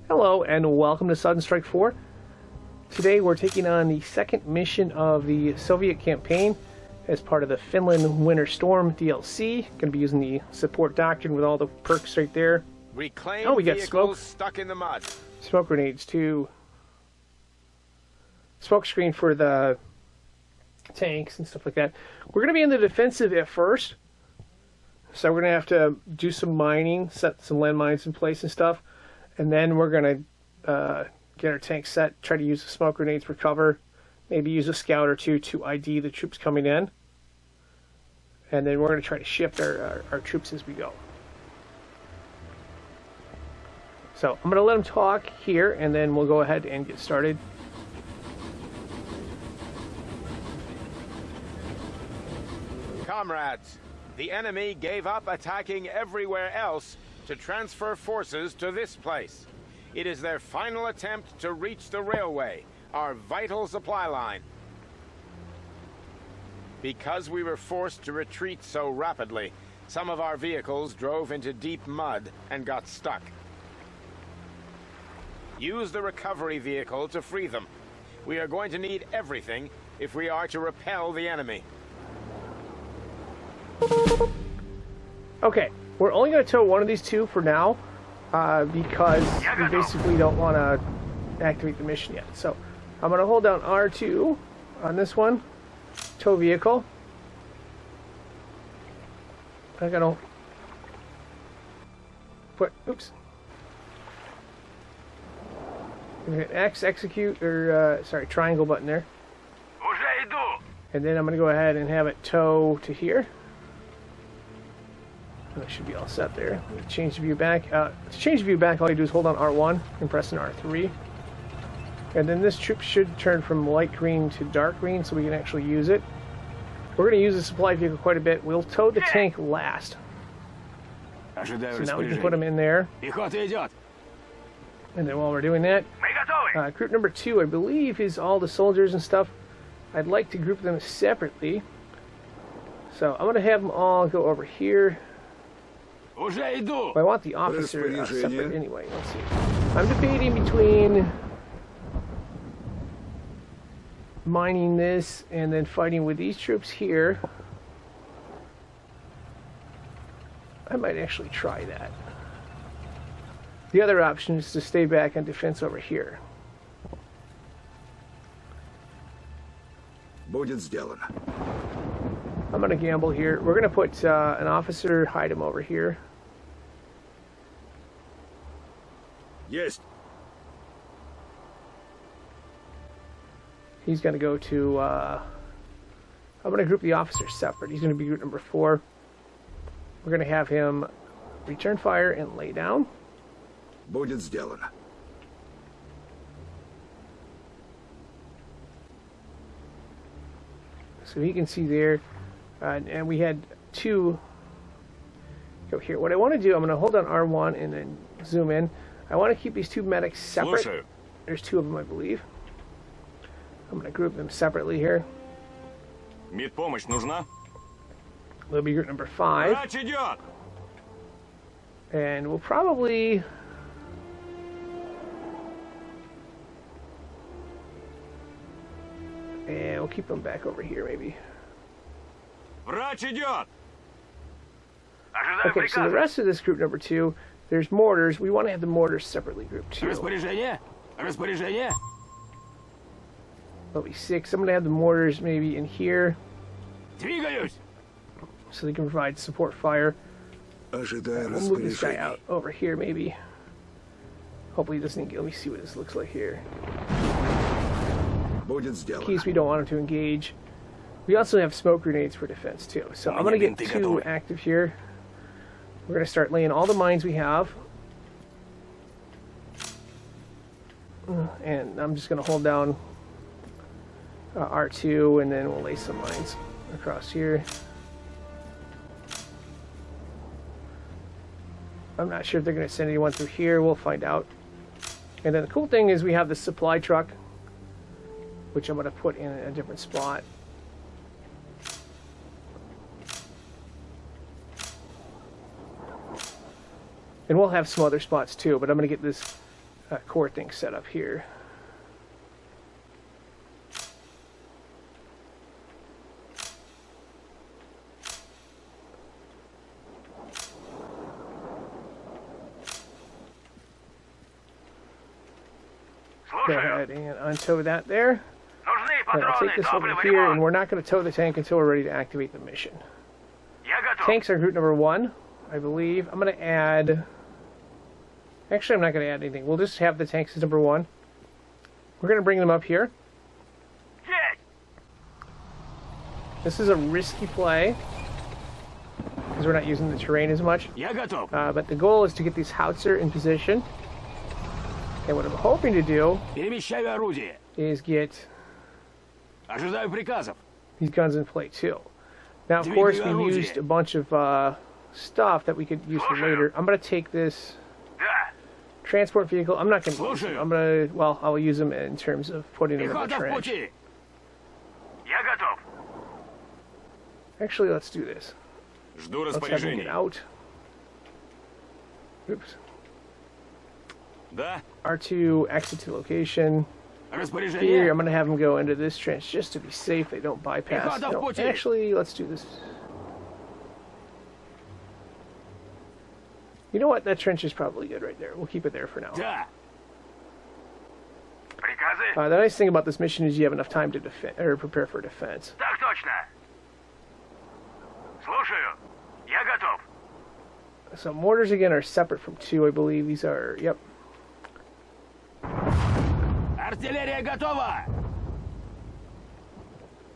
Hello and welcome to Sudden Strike 4. Today we're taking on the second mission of the Soviet campaign as part of the Finland Winter Storm DLC. Going to be using the support doctrine with all the perks right there. Reclaim we got vehicles smoke. stuck in the mud. Smoke grenades too. Smoke screen for the tanks and stuff like that. We're going to be in the defensive at first. So we're going to have to do some mining, set some landmines in place and stuff. And then we're going to get our tank set, try to use the smoke grenades for cover, maybe use a scout or two to ID the troops coming in. And then we're going to try to shift our troops as we go. So I'm going to let them talk here, and then we'll go ahead and get started. Comrades, the enemy gave up attacking everywhere else to transfer forces to this place. It is their final attempt to reach the railway, our vital supply line. Because we were forced to retreat so rapidly, some of our vehicles drove into deep mud and got stuck. Use the recovery vehicle to free them. We are going to need everything if we are to repel the enemy. Okay, we're only going to tow one of these two for now, because we basically don't want to activate the mission yet. So I'm going to hold down R2 on this one, tow vehicle. I'm going to put, oops. I'm going to hit X, execute, or, sorry, triangle button there. And then I'm going to go ahead and have it tow to here. That should be all set there. Change the view back. To change the view back, all you do is hold on R1 and press an R3. And then this troop should turn from light green to dark green so we can actually use it. We're going to use the supply vehicle quite a bit. We'll tow the tank last. So now we can put them in there. And then while we're doing that, group number 2, I believe, is all the soldiers and stuff. I'd like to group them separately. So I'm going to have them all go over here. Well, I want the officer separate anyway. Let's see. I'm debating between mining this and then fighting with these troops here. I might actually try that. The other option is to stay back on defense over here. Будет сделано. I'm going to gamble here. We're going to put an officer, hide him over here. Есть. He's going to go to, I'm going to group the officer separate. He's going to be group number 4. We're going to have him return fire and lay down. Будет сделано. So he can see there. And we had 2 go here. What I want to do, I'm going to hold on R1 and then zoom in. I want to keep these 2 medics separate. There's 2 of them, I believe. I'm going to group them separately here. Медпомощь нужна? They'll be group number 5. And we'll probably... And we'll keep them back over here, maybe. Okay, so the rest of this group number 2, there's mortars. We want to have the mortars separately grouped too. There'll be 6. I'm going to have the mortars maybe in here, so they can provide support fire. We'll move this guy out over here maybe. Hopefully he doesn't get, let me see what this looks like here. In case we don't want him to engage. We also have smoke grenades for defense too. So I'm going to get 2 active here. We're going to start laying all the mines we have. And I'm just going to hold down R2 and then we'll lay some mines across here. I'm not sure if they're going to send anyone through here. We'll find out. And then the cool thing is we have the supply truck, which I'm going to put in a different spot. And we'll have some other spots too, but I'm going to get this core thing set up here. Go ahead and untow that there. And I'll take this over here, and we're not going to tow the tank until we're ready to activate the mission. Tanks are group number 1, I believe. I'm going to add... Actually, I'm not going to add anything. We'll just have the tanks as number 1. We're going to bring them up here. This is a risky play, because we're not using the terrain as much. But the goal is to get these howitzer in position. And what I'm hoping to do is get these guns in play too. Now, of course, we used a bunch of stuff that we could use for later. I'm going to take this transport vehicle. I'm not going to use them. I'm going to, well, I'll use them in terms of putting them in the trench. Actually, let's do this. Let's have them get out. Oops. R2, exit to location. Here, I'm going to have them go into this trench just to be safe. They don't bypass. No, actually, let's do this. You know what? That trench is probably good right there. We'll keep it there for now. The nice thing about this mission is you have enough time to defend or prepare for defense. So mortars again are separate from 2, I believe. These are, yep.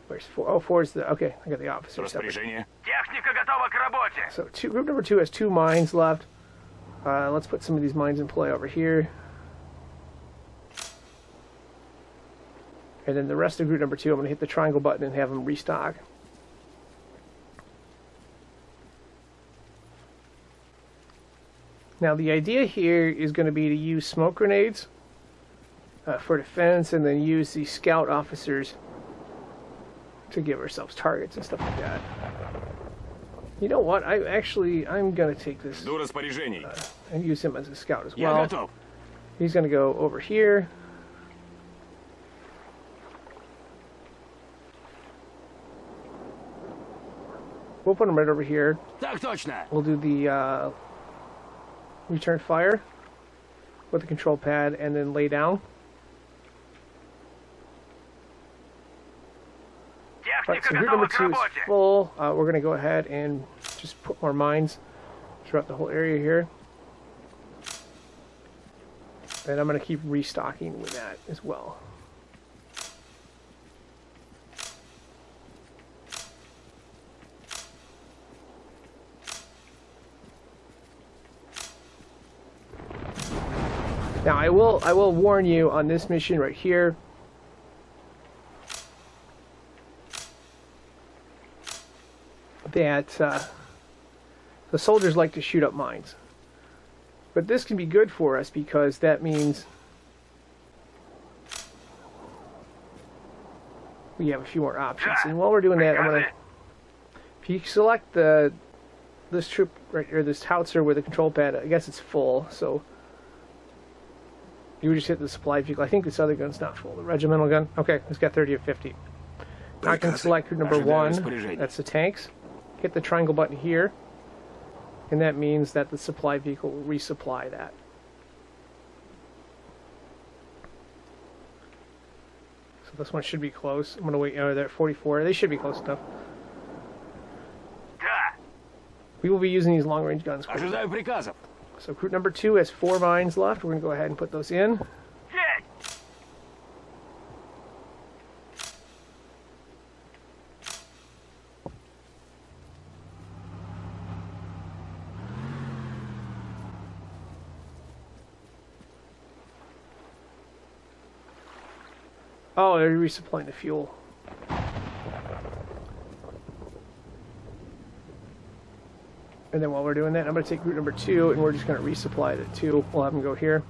Where's 4? Oh, 4 is the, okay, I got the officer separate. So group number 2 has 2 mines left. Let's put some of these mines in play over here. And then the rest of group number 2, I'm going to hit the triangle button and have them restock. Now the idea here is going to be to use smoke grenades for defense, and then use these scout officers to give ourselves targets and stuff like that. You know what? I'm going to take this and use him as a scout as well. He's going to go over here. We'll put him right over here. We'll do the return fire with the control pad and then lay down. Right, so group number 2 is full. We're going to go ahead and just put more mines throughout the whole area here. And I'm going to keep restocking with that as well. Now I will warn you on this mission right here. That the soldiers like to shoot up mines. But this can be good for us because that means we have a few more options. And while we're doing that, I'm going to... If you select this troop right here, this howitzer with a control pad, I guess it's full, so you would just hit the supply vehicle. I think this other gun's not full. The regimental gun? Okay, it's got 30 of 50. Now I can select group number 1. That's the tanks. Hit the triangle button here, and that means that the supply vehicle will resupply that. So this one should be close. I'm going to wait. They're at 44. They should be close enough. We will be using these long-range guns quickly. So group number 2 has 4 mines left. We're going to go ahead and put those in. Oh, they're resupplying the fuel. And then while we're doing that, I'm going to take route number 2, and we're just going to resupply the 2. We'll have them go here.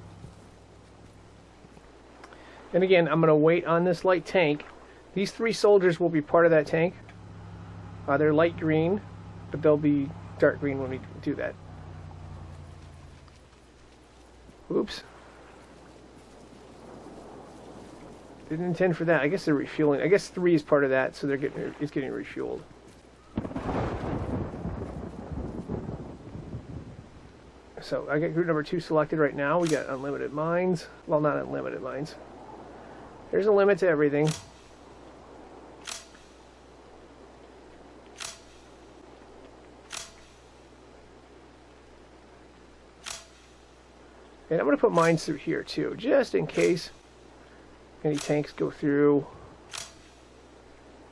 And again, I'm going to wait on this light tank. These 3 soldiers will be part of that tank. They're light green, but they'll be dark green when we do that. Oops. didn't intend for that. I guess they're refueling. I guess 3 is part of that, so it's getting refueled. So I got group number 2 selected right now. We got unlimited mines. Well, not unlimited mines. There's a limit to everything. And I'm going to put mines through here too, just in case any tanks go through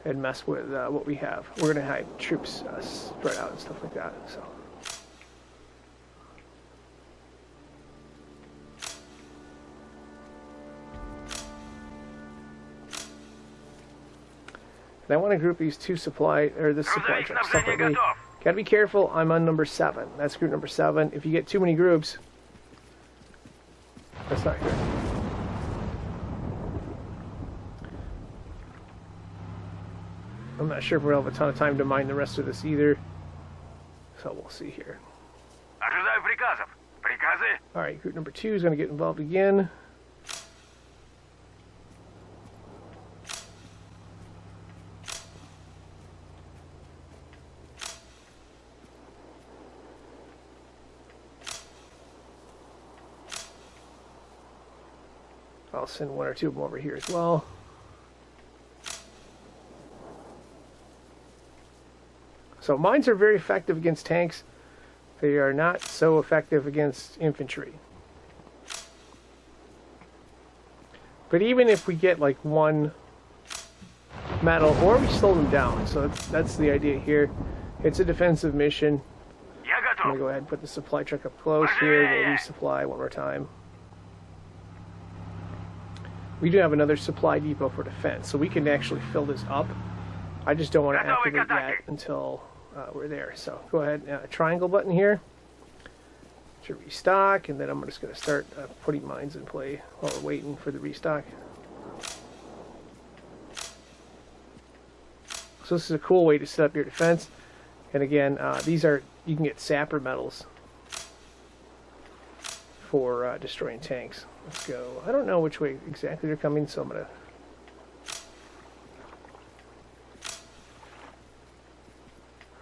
and mess with what we have. We're going to have troops spread out and stuff like that. So. And I want to group these 2 supply, or this supply truck separately. Got to be careful, I'm on number 7. That's group number 7. If you get too many groups, that's not good. I'm not sure if we'll have a ton of time to mine the rest of this either. So we'll see here. Alright, group number 2 is going to get involved again. I'll send 1 or 2 of them over here as well. So mines are very effective against tanks. They are not so effective against infantry. But even if we get like 1 metal, or we slow them down, so that's the idea here. It's a defensive mission. I'm going to go ahead and put the supply truck up close here. We'll resupply 1 more time. We do have another supply depot for defense, so we can actually fill this up. I just don't want to activate that until we're there. So go ahead, triangle button here to restock, and then I'm just going to start putting mines in play while we're waiting for the restock. So this is a cool way to set up your defense. And again, these are, you can get sapper medals for destroying tanks. Let's go. I don't know which way exactly they're coming, so I'm going to...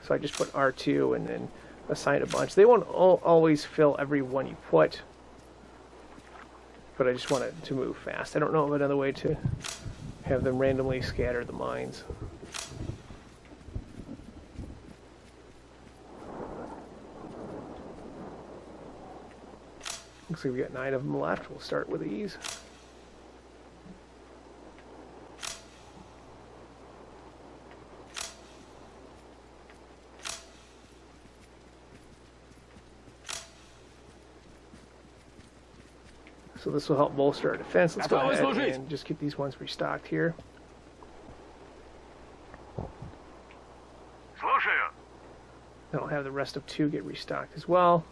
So I just put R2 and then assign a bunch. They won't always fill every one you put, but I just want it to move fast. I don't know of another way to have them randomly scatter the mines. Looks like we got 9 of them left. We'll start with these. So this will help bolster our defense. Let's go ahead and just get these ones restocked here. Then I'll have the rest of 2 get restocked as well.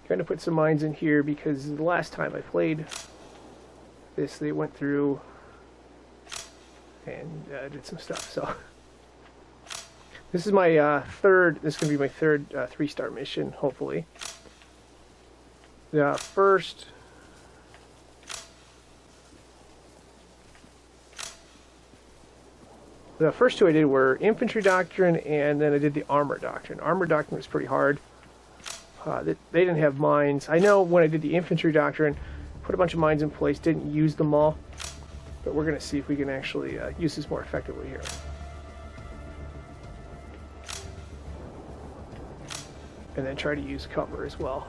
Trying to put some mines in here because the last time I played this, they went through and did some stuff. So this is my third. This is going to be my third 3-star mission, hopefully. The first. The first 2 I did were Infantry Doctrine, and then I did the Armor Doctrine. Armor Doctrine was pretty hard. They didn't have mines. I know when I did the Infantry Doctrine, put a bunch of mines in place, didn't use them all. But we're going to see if we can actually use this more effectively here. And then try to use cover as well.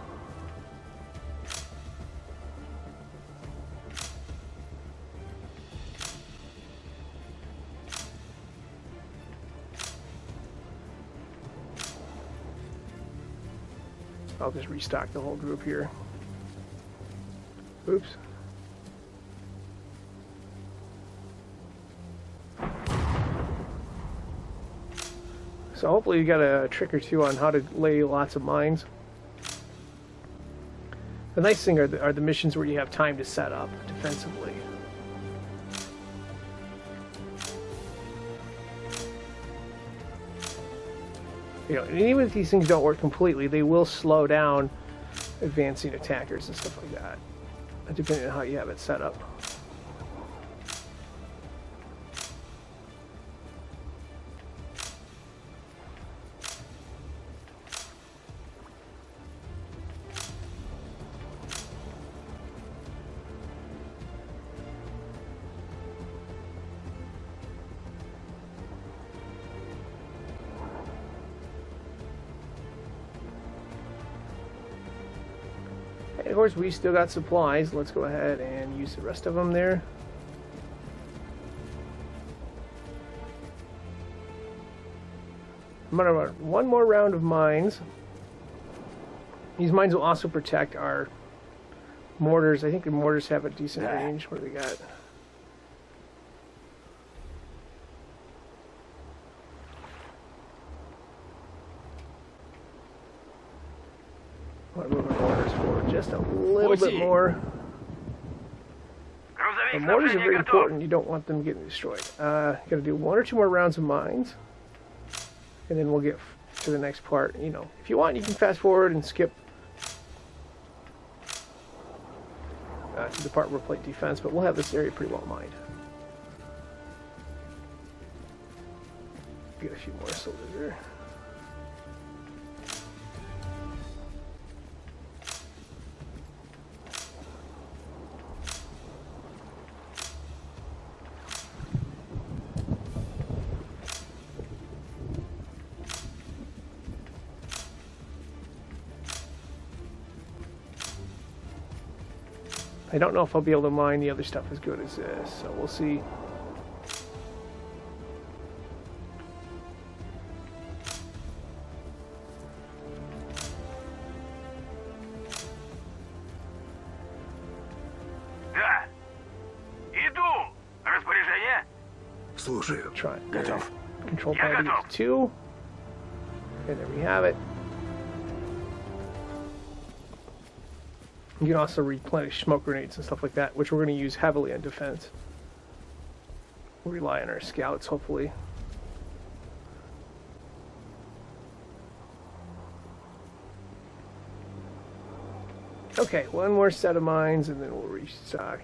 I'll just restock the whole group here. Oops. So hopefully you got a trick or 2 on how to lay lots of mines. The nice thing are the missions where you have time to set up defensively. You know, and even if these things don't work completely, they will slow down advancing attackers and stuff like that, depending on how you have it set up. Of course, we still got supplies. Let's go ahead and use the rest of them there. I'm gonna run one more round of mines. These mines will also protect our mortars. I think the mortars have a decent range. What do we got? I'll move our mortars forward just a little bit more. The mortars are very important. You don't want them getting destroyed. Got to do one or two more rounds of mines, and then we'll get to the next part. You know, if you want, you can fast forward and skip to the part where we'll play defense, but we'll have this area pretty well mined. Get a few more soldiers there. I don't know if I'll be able to mine the other stuff as good as this, so we'll see. Да. Иду. Распоряжение? Слушаю. Try Готов. control pad 2, and there we have it. You can also replenish smoke grenades and stuff like that, which we're going to use heavily in defense. We'll rely on our scouts, hopefully. Okay, one more set of mines, and then we'll restock.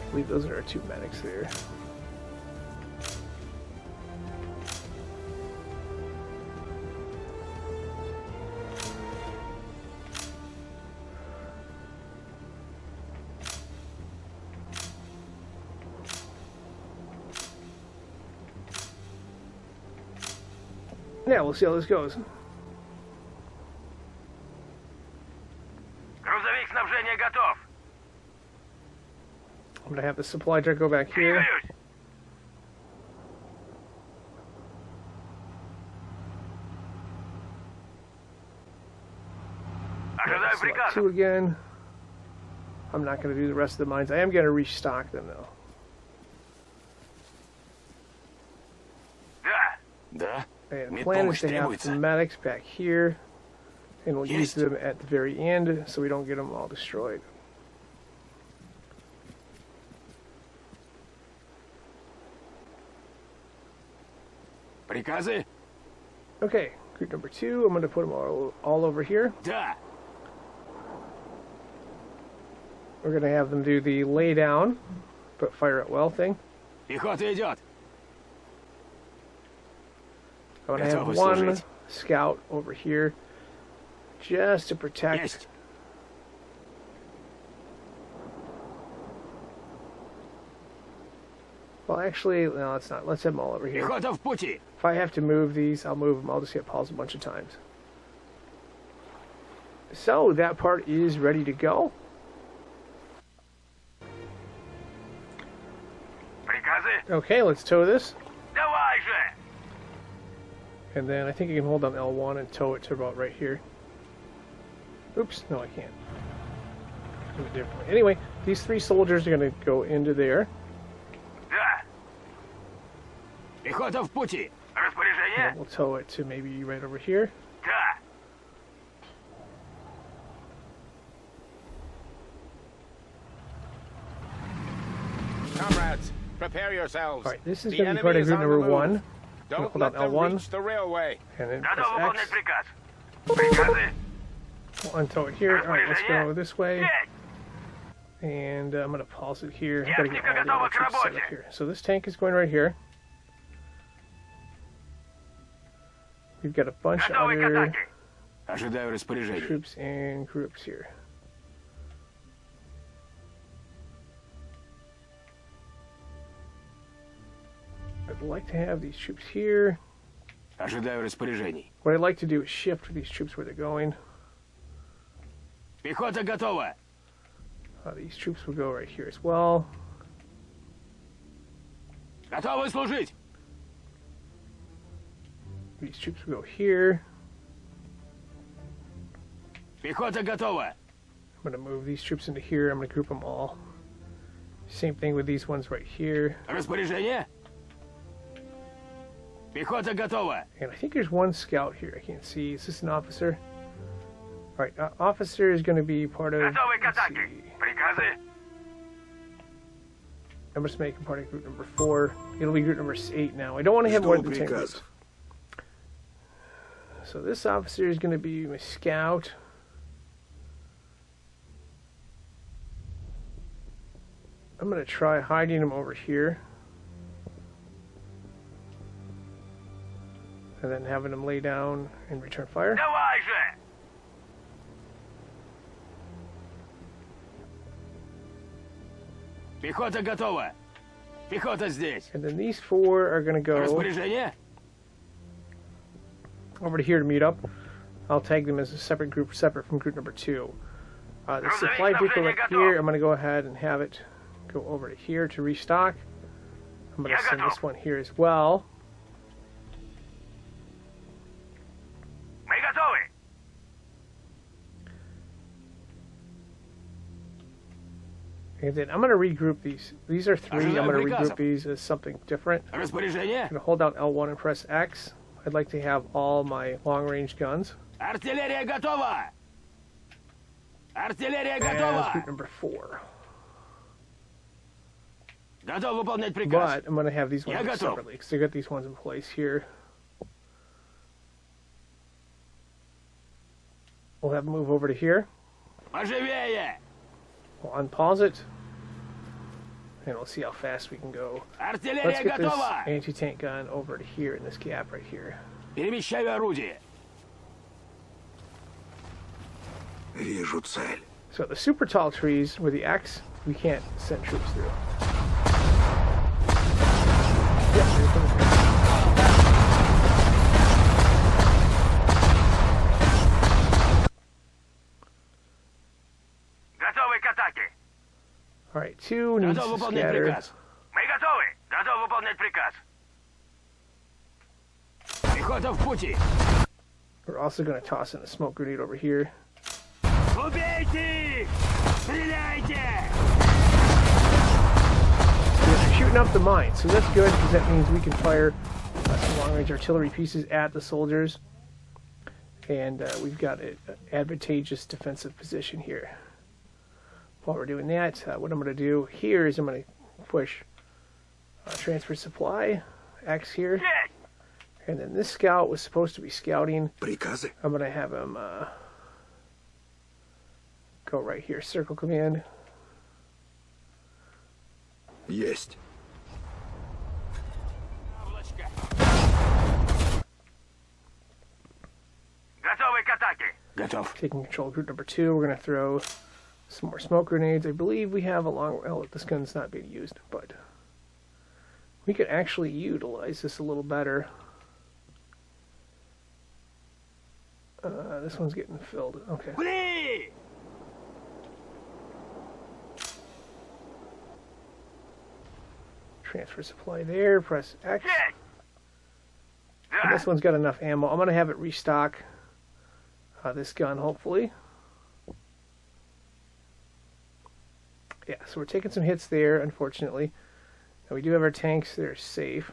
I believe those are our two medics there. Yeah, we'll see how this goes. Грузовик снабжения готов. I'm going to have the supply truck go back here. Двигаюсь. Ожидаю Select приказа. 2 again. I'm not going to do the rest of the mines. I am going to restock them though. Да. Да. And the plan is to have the medics back here, and we'll use them at the very end so we don't get them all destroyed. Приказы? Okay, group number 2, I'm going to put them all over here. Да. We're going to have them do the lay down, but fire at well thing. Пехота идет. I want to have one scout over here just to protect. Есть. Well, actually, no, let's not. Let's have them all over here. Пехота в пути. If I have to move these, I'll move them. I'll just get paused a bunch of times. So that part is ready to go. Приказы? Okay, let's tow this. Давай же. And then I think you can hold down L1 and tow it to about right here. Oops, no I can't. Do it differently. Anyway, these 3 soldiers are going to go into there. Да. Пехота в пути. Распоряжение? And we'll tow it to maybe right over here. Да. Prepare yourselves. All right, this is The going to be enemy part of is group on the number move. 1. Don't Hold let on, them L1. reach the railway. And then Готов press выполнять X. приказ. Приказы. We'll untow it here. All right, let's go this way. Есть. And I'm going to pause it here. I've got to get Техника all the готова other к troops set работе. up here. So this tank is going right here. We've got a bunch of Готовы к other атаке. Ожидаю распоряжений. troops and groups here. I'd like to have these troops here. Ожидаю распоряжений. What I'd like to do is shift these troops where they're going. Пехота готова. These troops will go right here as well. Готовы служить. These troops will go here. Пехота готова. I'm going to move these troops into here. I'm going to group them all. Same thing with these ones right here. Распоряжение. Пехота готова. And I think there's one scout here. I can't see. Is this an officer? All right, officer is going to be part of. Готовы к Let's атаке. see. Приказы. I'm just making part of group number 4. It'll be group number 8 now. I don't want to have more Жду than 10 приказов. groups. So this officer is going to be my scout. I'm going to try hiding him over here. And then having him lay down and return fire. Давай же. Пехота готова. Пехота здесь. And then these 4 are going to go Распоряжение. over to here to meet up. I'll tag them as a separate group, separate from group number 2. The supply vehicle up here, I'm going to go ahead and have it go over to here to restock. I'm going to send this one here as well. Мы готовы. And then I'm going to regroup these. These are 3. I'm going to regroup these as something different. Распоряжение. I'm going to hold down L1 and press X. I'd like to have all my long-range guns. Артиллерия готова. Артиллерия As готова. group number 4. Готов выполнять приказ. But I'm going to have these Я ones готов. separately because I got these ones in place here. We'll have them move over to here. Поживее. We'll unpause it. And we'll see how fast we can go. Let's Артиллерия get this готова. anti-tank gun over to here in this gap right here. Перемещаю орудие. Вижу цель. So the super tall trees with the X, we can't send troops through. Yep, here comes the X. Готовы к атаке. All right, 2 needs Готов to выполнять scatter. приказ. Мы готовы. Готов выполнять приказ. Пехота в пути. We're also going to toss in a smoke grenade over here. Убейте их! Стреляйте! They're shooting up the mine, so that's good because that means we can fire some long-range artillery pieces at the soldiers. And we've got an advantageous defensive position here. While we're doing that, what I'm going to do here is I'm going to push transfer supply, X here. Есть. And then this scout was supposed to be scouting. Приказы. I'm going to have him go right here, circle command. Есть. Облачко. Готовы к атаке. Готов. Taking control of group number 2, we're going to throw some more smoke grenades. I believe we have a long... Oh, this gun's not being used, but we could actually utilize this a little better. This one's getting filled. Okay. Пли! Transfer supply there. Press X. Есть. And Да. this one's got enough ammo. I'm going to have it restock this gun, hopefully. Yeah, so we're taking some hits there, unfortunately. Now we do have our tanks. They're safe.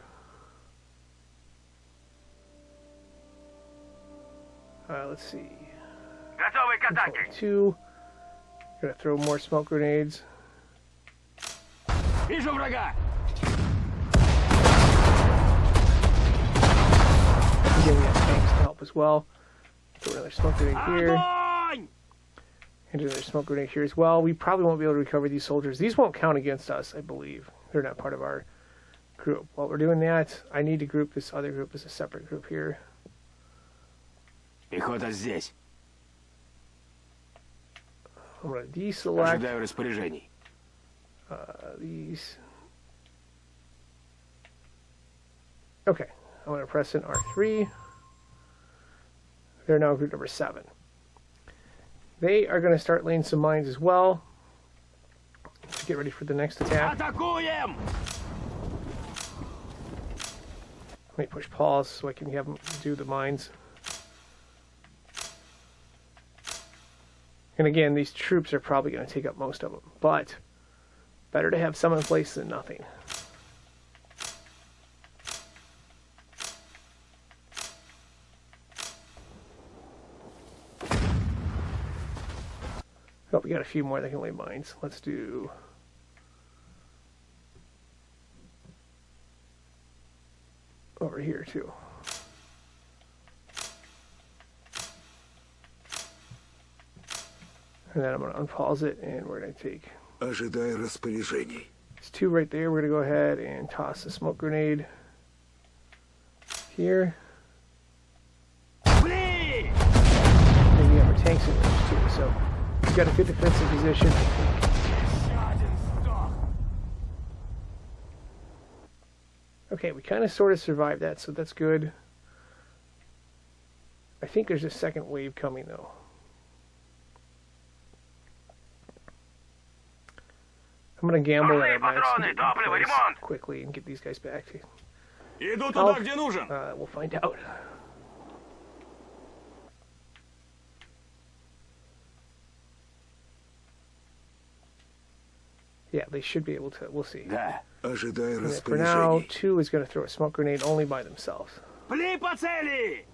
Let's see. Готовы к атаке. 2. Gonna throw more smoke grenades. Вижу врага. getting that tanks to help as well. Throw another smoke grenade here. Огонь! And another smoke grenade here as well. We probably won't be able to recover these soldiers. These won't count against us, I believe. They're not part of our group. While we're doing that, I need to group this other group as a separate group here. Пехота здесь. I'm going to deselect Ожидаю распоряжений. these. Okay, I'm going to press in R3. They're now group number 7. They are going to start laying some mines as well to get ready for the next attack. Атакуем! Let me push pause so I can have them do the mines. And again, these troops are probably going to take up most of them, but better to have some in place than nothing. Oh, we got a few more that can lay mines. Let's do... over here, too. And then I'm going to unpause it, and we're going to take... Ожидай распоряжений. There's 2 right there. We're going to go ahead and toss the smoke grenade here. Пли! And we have our tanks in range, too, so... We've got a good defensive position. Еще один сдох. Okay, we kind of sort of survived that, so that's good. I think there's a second wave coming, though. I'm going to gamble that I manage to get in place quickly and get these guys back. Иду туда, где нужен. We'll find out. Yeah, they should be able to. We'll see. Да. Ожидай And then for now, распоряжений. 2 is going to throw a smoke grenade only by themselves. Пли по цели!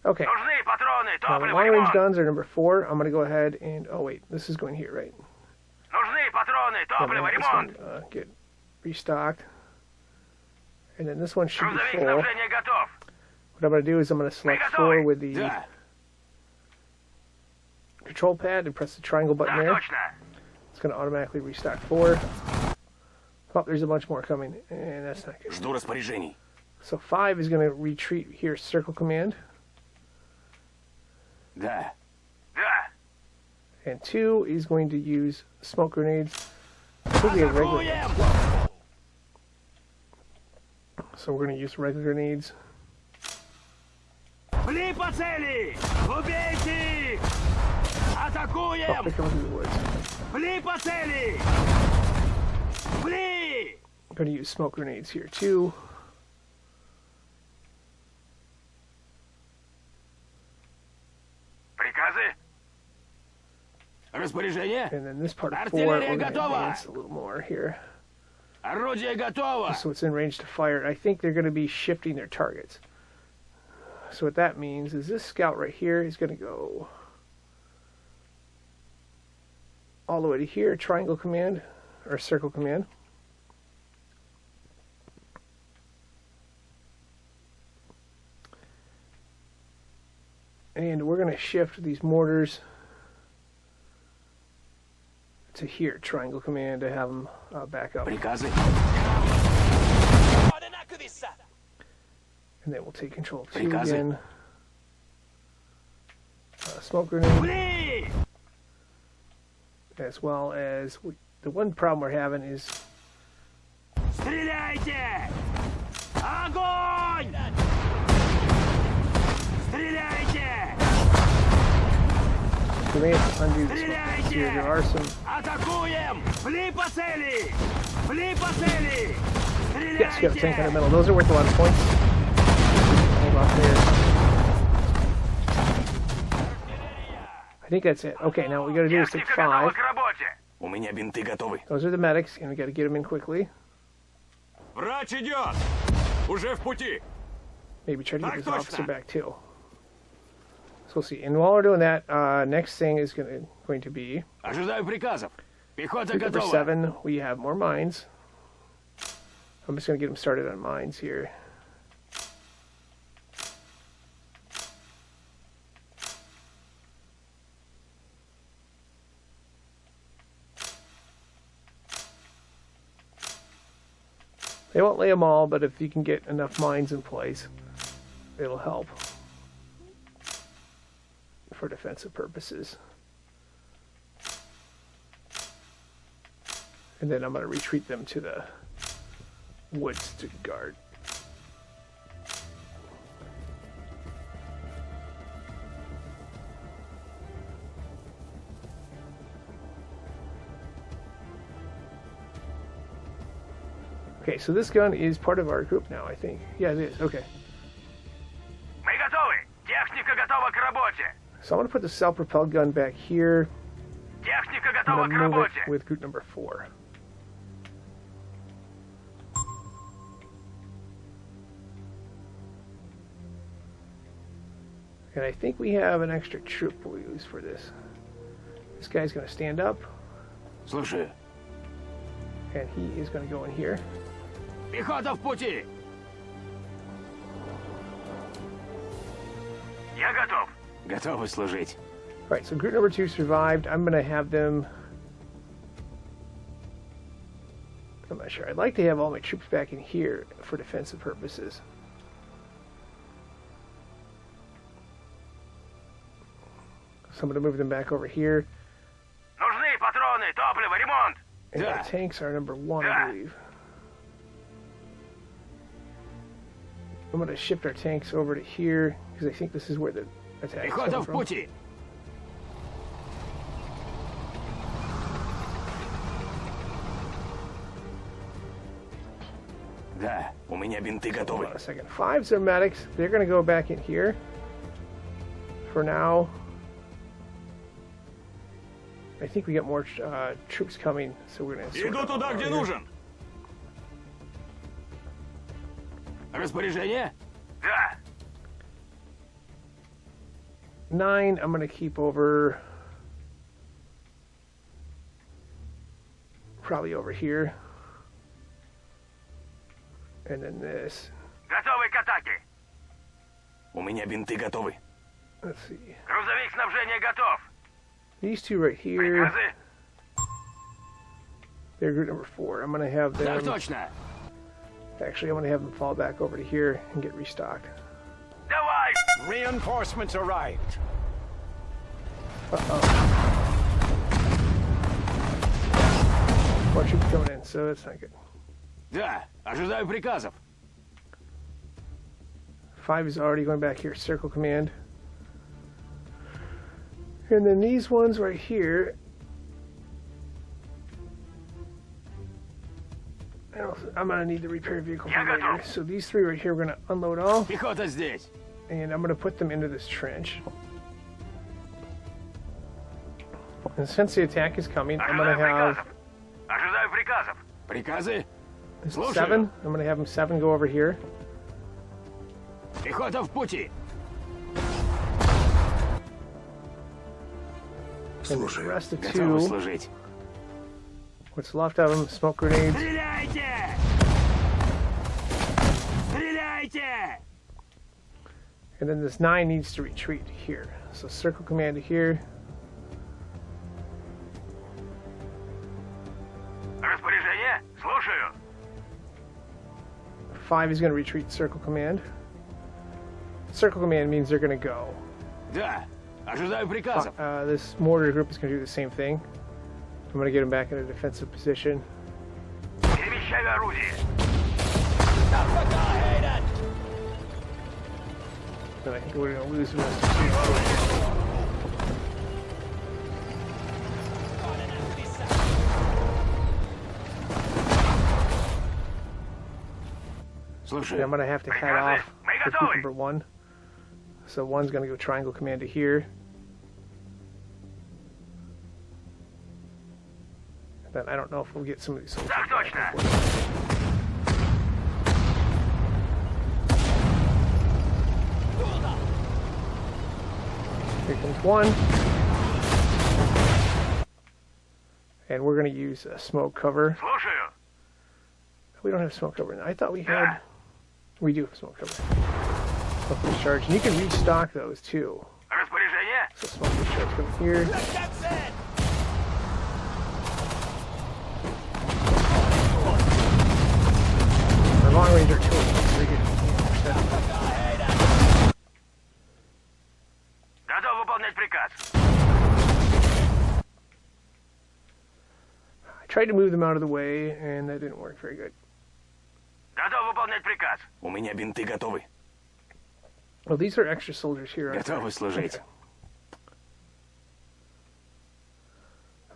Okay. Нужны патроны, Now, the топливо, long-range ремонт. guns are number 4. I'm going to go ahead and... Oh, wait. This is going here, right? Нужны патроны, I'm топливо, gonna have this ремонт. one, get restocked. And then this one should be Грузовик full. снабжения готов. What I'm going to do is I'm going to select 4 with the Да. control pad and press the triangle button Да, there. точно. It's going to automatically restock 4. Oh, there's a bunch more coming, and that's not good. Жду распоряжений. So 5 is going to retreat here, circle command. Да. Да. And 2 is going to use smoke grenades. Could be a regular grenades as well. So we're going to use regular grenades. Пли по цели! Убейте их! Oh, Атакуем! they're coming through the woods. Пли по цели! Пли! I'm going to use smoke grenades here too. Приказы? Распоряжение? And then this part of 4, we're Артиллерия going to готова! advance a little more here. Орудие готово! So it's in range to fire. I think they're going to be shifting their targets. So what that means is this scout right here is going to go all the way to here, triangle command, or circle command. And we're going to shift these mortars to here, triangle command, to have them back up. Приказы? And then we'll take control of 2 Приказы? again. Smoke grenade, Пли! as well as the one problem we're having is Стреляйте! Огонь! Стреляйте! we may have to undo this one. Here, there are some. Атакуем! Пли по цели! Пли по цели! Yes, we got a tank on the Стреляйте! middle. Those are worth a lot of points. Hold off there. I think that's it. Okay, now what we got to do is take Техника готова 5. к работе. У меня бинты готовы. Those are the medics, and we got to get them in quickly. Врач идет! Уже в пути! Maybe try to get Так this точно. officer back too. So we'll see. And while we're doing that, next thing is going to going to be Ожидаю приказов. Пехота group number готова. 7. We have more mines. I'm just going to get them started on mines here. They won't lay them all, but if you can get enough mines in place, it'll help for defensive purposes. And then I'm going to retreat them to the woods to guard. Okay, so this gun is part of our group now, I think. Yeah, it is. Okay. Мы готовы. Техника готова к работе. So I'm going to put the self-propelled gun back here. Техника I'm готова going к to move работе. it with group number 4. And I think we have an extra troop we'll use for this. This guy's going to stand up, Слушаю. and he is going to go in here. Пехота в пути. Я готов. Готовы служить. Alright, so group number 2 survived. I'm going to have them... I'm not sure. I'd like to have all my troops back in here for defensive purposes. So I'm going to move them back over here. Нужны патроны, топливо, ремонт. And Yeah. the tanks are number 1, Yeah. I believe. I'm going to shift our tanks over to here, because I think this is where the attack is Пехота coming в from. пути. Да, у меня бинты Hold готовы. on a second. 5s are medics. They're going to go back in here. For now. I think we got more troops coming, so we're going to... Иду туда, где нужен. Распоряжение? Да. 9, I'm going to keep over... Probably over here. And then this. Готовы к атаке. У меня бинты готовы. Let's see. Грузовик снабжения готов. These two right here, Приказы. they're group number 4. I'm going to have Так them... точно. Actually, I'm going to have them fall back over to here and get restocked. Давай. Reinforcements arrived. More troops coming in, so that's not good. Да, ожидаю приказов. 5 is already going back here, circle command. And then these ones right here, I'm going to need the repair vehicle for later. So these 3 right here, we're going to unload all, Пехота здесь. and I'm going to put them into this trench. And since the attack is coming, I'm going Ожидаю to have приказов. Ожидаю приказов. Приказы? this Слушаю. 7. I'm going to have them 7 go over here. Пехота в пути. And the Слушаю. rest of Готовы 2, служить. what's left of them, smoke grenades. Стреляйте! Стреляйте! And then this 9 needs to retreat here. So circle command to here. Распоряжение. Слушаю. 5 is going to retreat circle command. Circle command means they're going to go. Да, ожидаю приказов. This mortar group is going to do the same thing. I'm going to get them back in a defensive position. Перемещаю орудие. And I think we're going to lose the rest of the Слушай, I'm going to have to head off with group number 1. So 1's going to go triangle command to here. Then I don't know if we'll get some of these soldiers Так back точно. and forth. Here comes 1. And we're going to use a smoke cover. Слушаю. We don't have smoke cover. I thought we had... We do have smoke cover. Smoke discharge. And you can restock those too. Распоряжение. So smoke discharge come here. Our long range artillery is pretty good. Готов выполнять приказ. I tried to move them out of the way, and that didn't work very good. Готов выполнять приказ. У меня бинты готовы. Well, these are extra soldiers here. Готовы служить. Okay.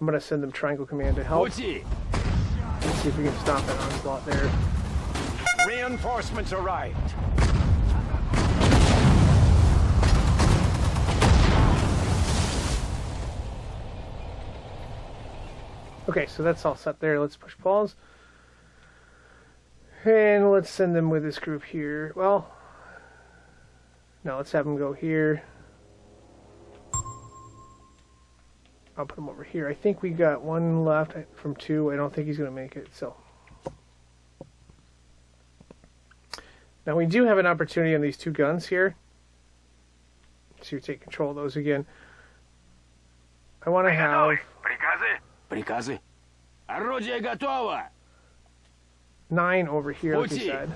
I'm going to send them Triangle Command to help. Пути! Let's see if we can stop that onslaught there. Reinforcements arrived. Okay, so that's all set there. Let's push pause. And let's send them with this group here. Well, no, let's have them go here. I'll put them over here. I think we got one left from two. I don't think he's going to make it, so. Now we do have an opportunity on these two guns here. So take control of those again. I want to have... Приказы. Приказы. Орудие готово! 9 over here, like we Пути! said.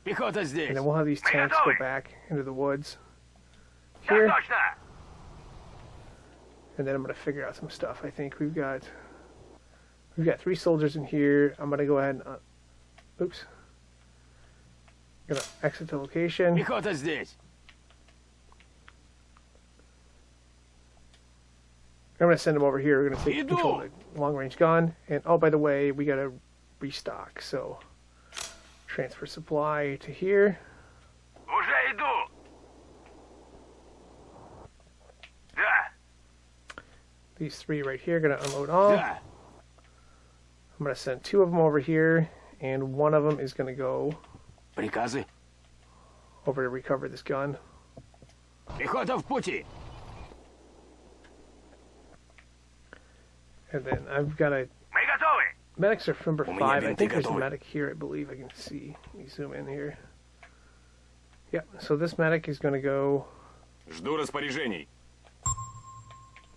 Пехота And здесь. then we'll have these tanks go back into the woods here. Так точно. And then I'm going to figure out some stuff. I think we've got 3 soldiers in here. I'm going to go ahead and... oops. Going to exit the location. Пехота здесь. I'm going to send them over here. We're going to take Иду. control of the long-range gun. And, oh, by the way, we got to restock. So, transfer supply to here. Уже иду. Да. These 3 right here are going to unload all. Да. I'm going to send 2 of them over here. And 1 of them is going to go Приказы. over to recover this gun. Пехота в пути. And then I've got a... Мы готовы. Medics are number У меня 5. I бинты think there's a готовы. medic here, I believe. I can see. Let me zoom in here. Yep, so this medic is going to go... Жду распоряжений.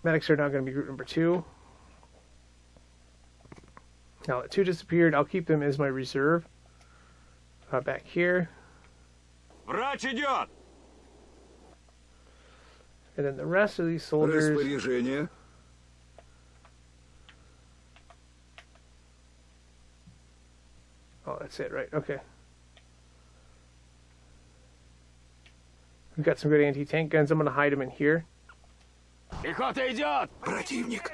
Medics are now going to be group number 2. Now, 2 disappeared. I'll keep them as my reserve. Back here. Врач идет! And then the rest of these soldiers... Распоряжение. Oh, that's it, right. Okay. We've got some good anti-tank guns. I'm going to hide them in here. Пехота идет! Противник.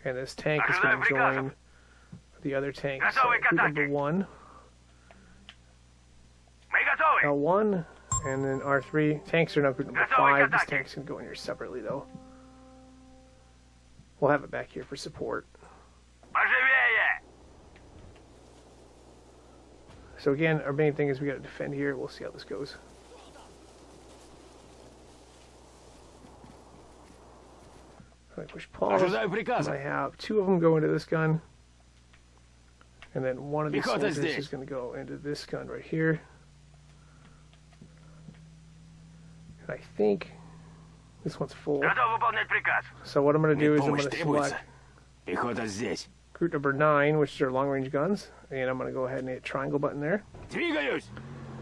And this tank is going to join the other tanks. So, group number 1, Мы готовы. L1, and then R3. Tanks are now group number 5. This tank's going to go in here separately, though. We'll have it back here for support. Поживее. So again, our main thing is we got to defend here. We'll see how this goes. I push pause. Ожидаю приказа. I have 2 of them go into this gun. And then 1 of these Пехота soldiers здесь. is going to go into this gun right here. And I think this one's full. Готов выполнять приказ. So what I'm going to do Мне is I'm помощь going to требуется. select Пехота здесь. group number 9, which is our long-range guns. And I'm going to go ahead and hit triangle button there. Двигаюсь!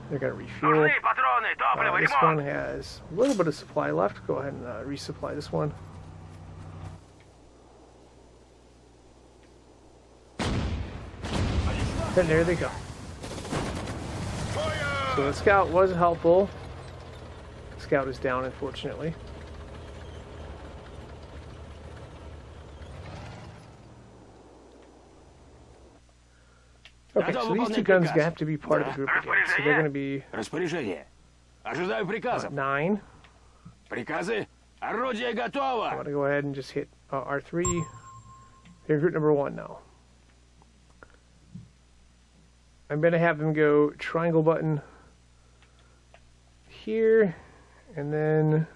They're going to refuel. Нужны патроны, топливо, This one ремонт. has a little bit of supply left. Go ahead and resupply this one. And there they go. So the scout was helpful. The scout is down, unfortunately. Okay, so these 2 guns have to be part of the group again. So they're going to be Распоряжение. Ожидаю приказов. 9. Приказы. Орудие I'm готово. going to go ahead and just hit R3. They're group number 1 now. I'm going to have them go triangle button here, and then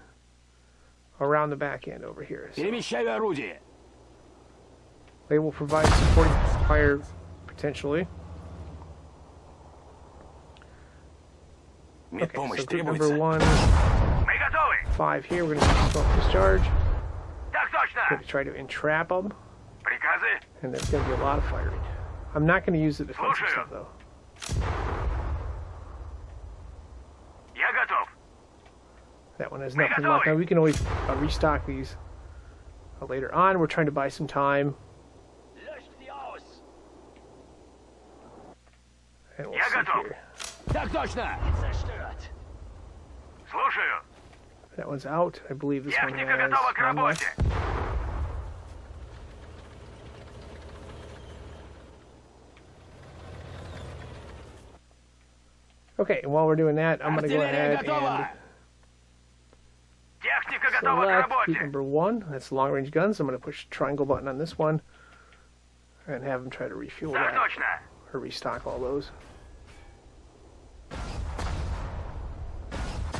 around the back end over here. So Перемещаю орудие. they will provide supporting fire potentially. Okay, Медпомощь so group number требуется. 1, Мы готовы. 5 here. We're going to use smoke discharge. Так точно. Going to try to entrap them, Приказы. and there's going to be a lot of firing. I'm not going to use the defensive Слушаю. stuff though. Я готов. That one has nothing left. Now we can always restock these later on. We're trying to buy some time, and we'll Я see готов. here. Так точно. Слушаю. That one's out. I believe this one Техника has готова к one работе. left. Okay, and while we're doing that, I'm going to go Артиллерия ahead готова. and Техника готова к select group работе. number 1. That's long range guns. I'm going to push the triangle button on this one and have them try to refuel Так that точно. or restock all those.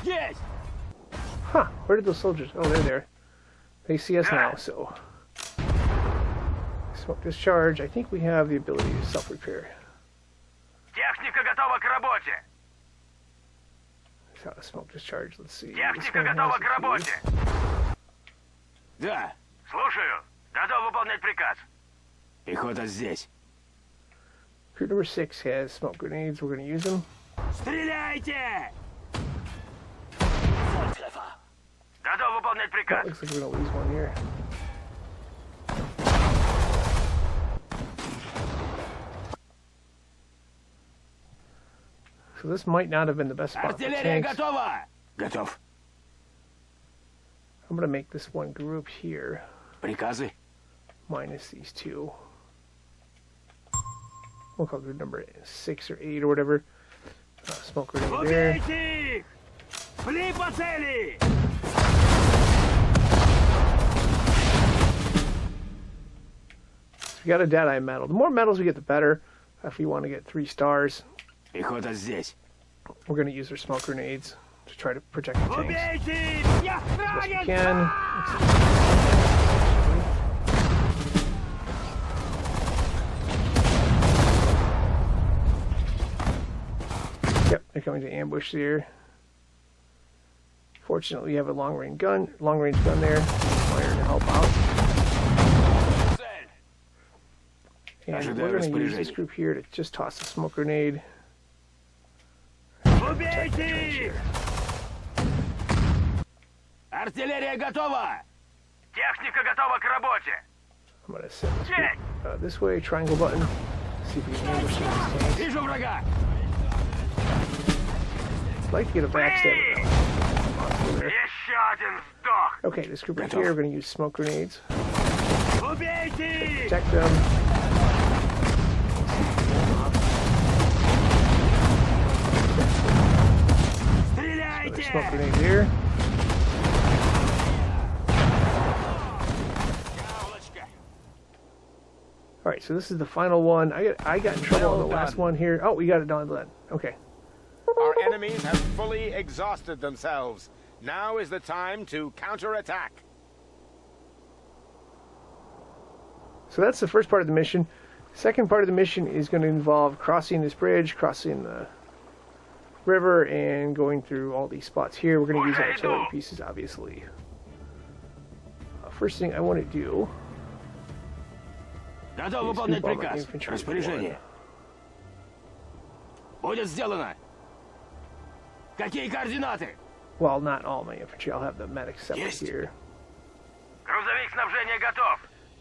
Есть. Huh, where did those soldiers? Oh, they're there. They see us now, so. Smoke discharge. I think we have the ability to self-repair. Техника готова к работе. It's out of smoke discharge. Let's see. This Техника one готова has к it работе. here. Да. Слушаю. Готов выполнять приказ. Пехота здесь. Group number 6 has smoke grenades. We're going to use them. Стреляйте. Готов выполнять приказ. Looks like we're going to lose one here. So this might not have been the best spot for Артиллерия tanks. готова. Готов. I'm going to make this one group here, Приказы. minus these two. We'll call group number 6 or 8 or whatever. Smoke grenade there. Убейте их. Пли по цели. So we got a dead eye medal. The more medals we get, the better. If we want to get 3 stars, Пехота здесь. we're going to use our smoke grenades to try to protect the tanks Убейте их. Я as best we ранен. can. Yep, they're coming to ambush there. Fortunately, we have a long-range gun there. Fire to help out. Цель. And Ожидаю we're going to use распоряжений. this group here to just toss a smoke grenade. Protect the Убейте trench их. here. Артиллерия готова. Техника готова к работе. I'm going to send this group this way, triangle button. See if we can ambush some of these tanks. Вижу врага. I'd like to get a backstabber now. Еще один сдох. Okay, this group right Готов. here, we're going to use smoke grenades. Убейте их. Protect them. Another smoke Стреляйте. grenade here. All right, so this is the final one. I got in trouble on the last one here. Oh, we got it done. Okay. Our enemies have fully exhausted themselves. Now is the time to counterattack. So that's the first part of the mission. Second part of the mission is going to involve crossing this bridge, crossing the river, and going through all these spots here. We're going to use artillery pieces, obviously. First thing I want to do Готов is выполнять group all my приказ. infantry Распоряжение. Будет сделано. Какие координаты? Well, not all my infantry. I'll have the medics separate Есть. here. Грузовик снабжения готов.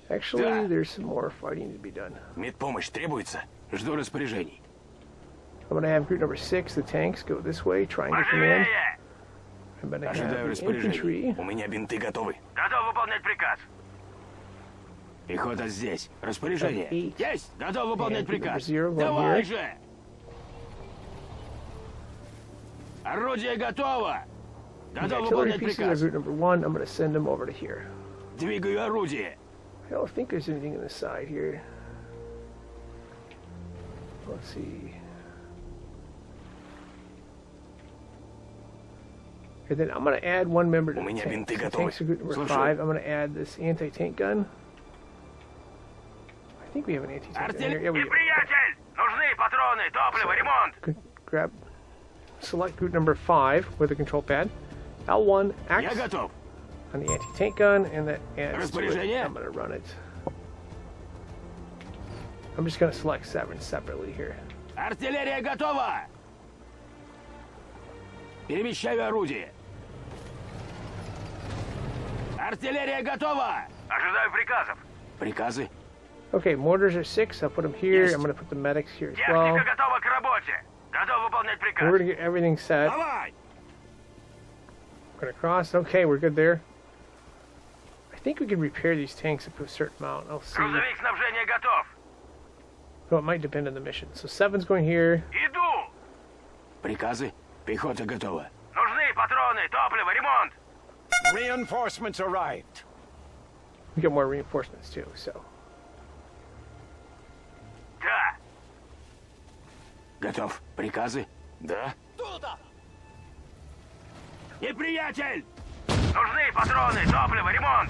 Actually, Да. there's some more fighting to be done. Медпомощь требуется. Жду распоряжений. I'm going to have group number 6, the tanks, go this way, triangle command. Поживее. I'm going to Ожидаю have the распоряжений. infantry. У меня бинты готовы. Готов выполнять приказ. Пехота здесь. Распоряжение. Eight. Есть. Готов выполнять And group number приказ. 0 going Давай here. же. Орудие готово. The Готов artillery выполнять pieces are приказ. group number 1. I'm going to send them over to here. Двигаю орудие. I don't think there's anything on the side here. Let's see. And then I'm going to add one member to the меня tank. бинты So готовы. tanks are group number Слушаю. 5. I'm going to add this anti-tank gun. I think we have an anti-tank gun here. Yeah, we do. Неприятель! Нужны патроны, топливо, ремонт! Good. Grab. Select group number 5 with a control pad. L1 Я acts готов. on the anti-tank gun, and that adds to it. Распоряжение. I'm going to run it. I'm just going to select 7 separately here. Артиллерия готова. Перемещаю орудие. Артиллерия готова. Ожидаю приказов. Приказы. Okay, mortars are 6. I'll put them here. Yes. I'm going to put the medics here as well. Техника готова к работе. Готов выполнять We're приказ. going to get everything set. Давай. We're going to cross. Okay, we're good there. I think we can repair these tanks up to a certain amount. I'll see. Грузовик снабжения готов. Well, it might depend on the mission. So 7's going here. Иду. Приказы. Пехота готова. Нужны патроны, топливо, ремонт. Reinforcements arrived. We get more reinforcements too, so. Да. Готов. Приказы? Да. Неприятель! Нужны патроны, топливо, ремонт.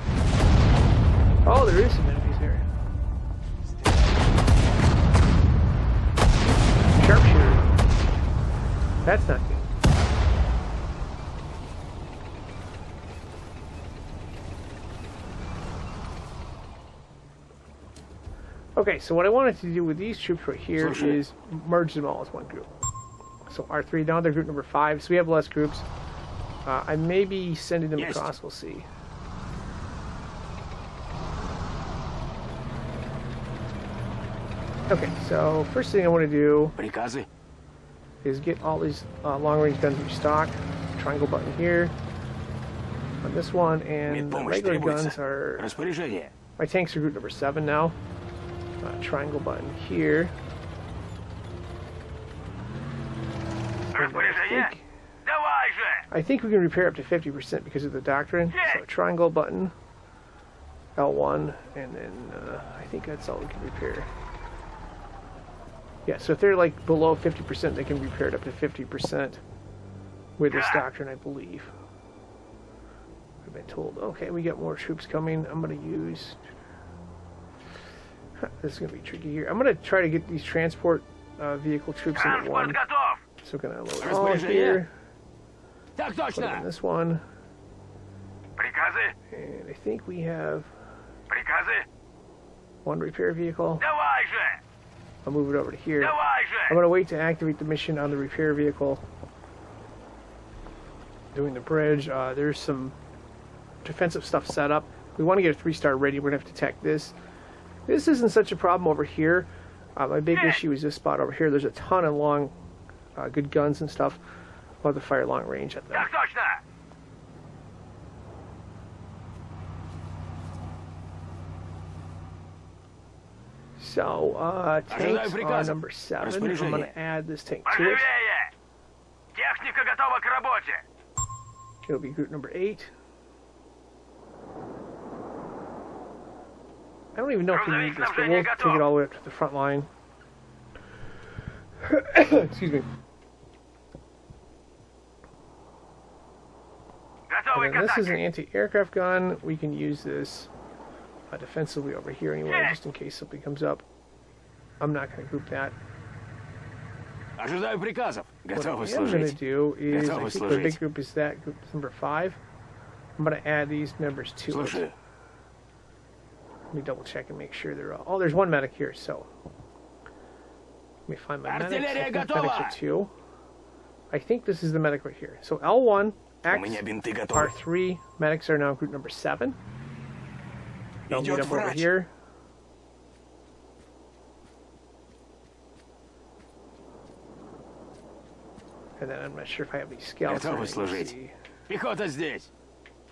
Oh, there is some enemies there. Sharpshooter. That's not good. Okay, so what I wanted to do with these troops right here is merge them all as one group. So R3 down, they're group number 5, so we have less groups. I may be sending them Yes. across, we'll see. Okay, so first thing I want to do Приказы? is get all these long-range guns restocked. Triangle button here on this one, and the Медпомощь regular требуется. guns are... Распоряжение. My tanks are group number 7 now. Triangle button here. Распоряжение. Давай же. I think we can repair up to 50% because of the Doctrine. Yeah. So triangle button, L1, and then I think that's all we can repair. Yeah, so if they're like below 50%, they can repair it up to 50% with this Yeah. Doctrine, I believe. I've been told. Okay, we got more troops coming. I'm going to use... This is going to be tricky here. I'm going to try to get these transport vehicle troops into Транспорт one. готов. So we're going to load all here. Так Put them in точно! this one. Приказы. And I think we have Приказы. one repair vehicle. Давай же. I'll move it over to here. Давай I'm же. going to wait to activate the mission on the repair vehicle. Doing the bridge. There's some defensive stuff set up. We want to get a 3-star ready. We're going to have to attack this. This isn't such a problem over here. My big issue is this spot over here. There's a ton of long, good guns and stuff. We'll have to fire long range at them. Так точно. So, tanks are приказов. number 7. I'm going Распоряжение. to add this tank to it. Поживее. Техника готова к работе. It'll be group number 8. I don't even know if we need this, but we'll take it all the way up to the front line. Excuse me. Готовы And к then this is an атаке. anti-aircraft gun. We can use this defensively over here anyway, Yeah. just in case something comes up. I'm not going to group that. Ожидаю приказов. What Готовы I am going to служить. do is, I Готовы think the big служить. group is that, group number 5. I'm going to add these members to it. Слушаю. Let me double check and make sure they're all... Oh, there's one medic here, so... Let me find my medics. I Артиллерия think medics готова! are 2. I think this is the medic right here. So L1, У X, меня бинты готовы. R3, medics are now group number 7. They'll meet Идет up over врач. here. And then I'm not sure if I have any scouts. Готовы or anything. служить. See. Пехота здесь.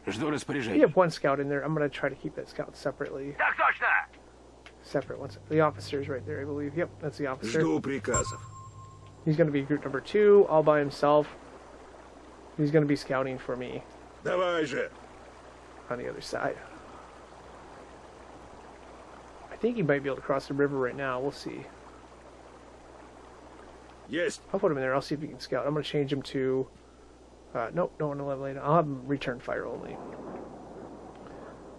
Жду We распоряжения. have one scout in there. I'm going to try to keep that scout separately. Так точно. Separate ones. The officer's right there, I believe. Yep, that's the officer. Жду приказов. He's going to be group number 2, all by himself. He's going to be scouting for me Давай же. on the other side. I think he might be able to cross the river right now. We'll see. Есть. I'll put him in there. I'll see if he can scout. I'm going to change him to Nope, don't want to level it. I'll have them return fire only.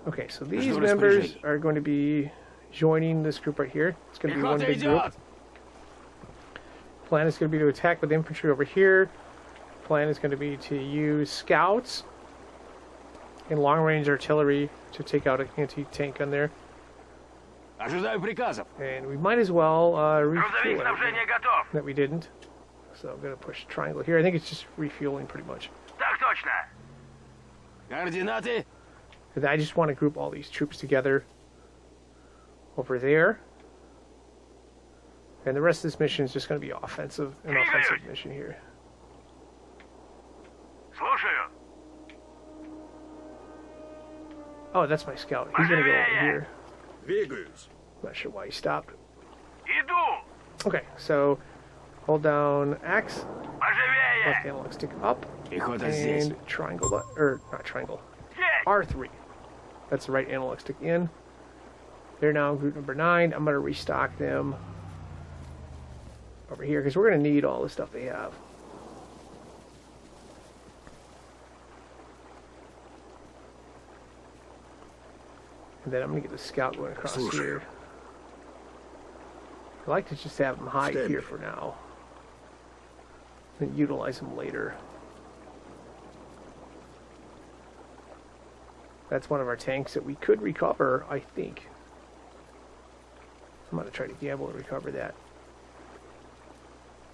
Okay, so these Жду members распоряжений. are going to be joining this group right here. It's going to be one Пехота big group. идет! Plan is going to be to attack with infantry over here. Plan is going to be to use scouts and long-range artillery to take out an anti-tank on there. Ожидаю приказов. And we might as well refuel Грузовик everything снабжения готов. that we didn't. So I'm going to push triangle here. I think it's just refueling pretty much. Так точно. Координаты. I just want to group all these troops together over there. And the rest of this mission is just going to be an offensive mission here. Слушаю. Oh, that's my scout. He's going to go over here. Двигаюсь. Not sure why he stopped. Иду. Okay, so hold down X, Поживее. left analog stick up, Пехота здесь. and triangle, or not triangle, Есть. R3. That's the right analog stick in. They're now group number 9. I'm going to restock them over here because we're going to need all the stuff they have. And then I'm going to get the scout going across Слушаю. here. I like to just have them hide Stand here by. for now. And utilize them later. That's one of our tanks that we could recover, I think. I'm going to try to gamble and recover that.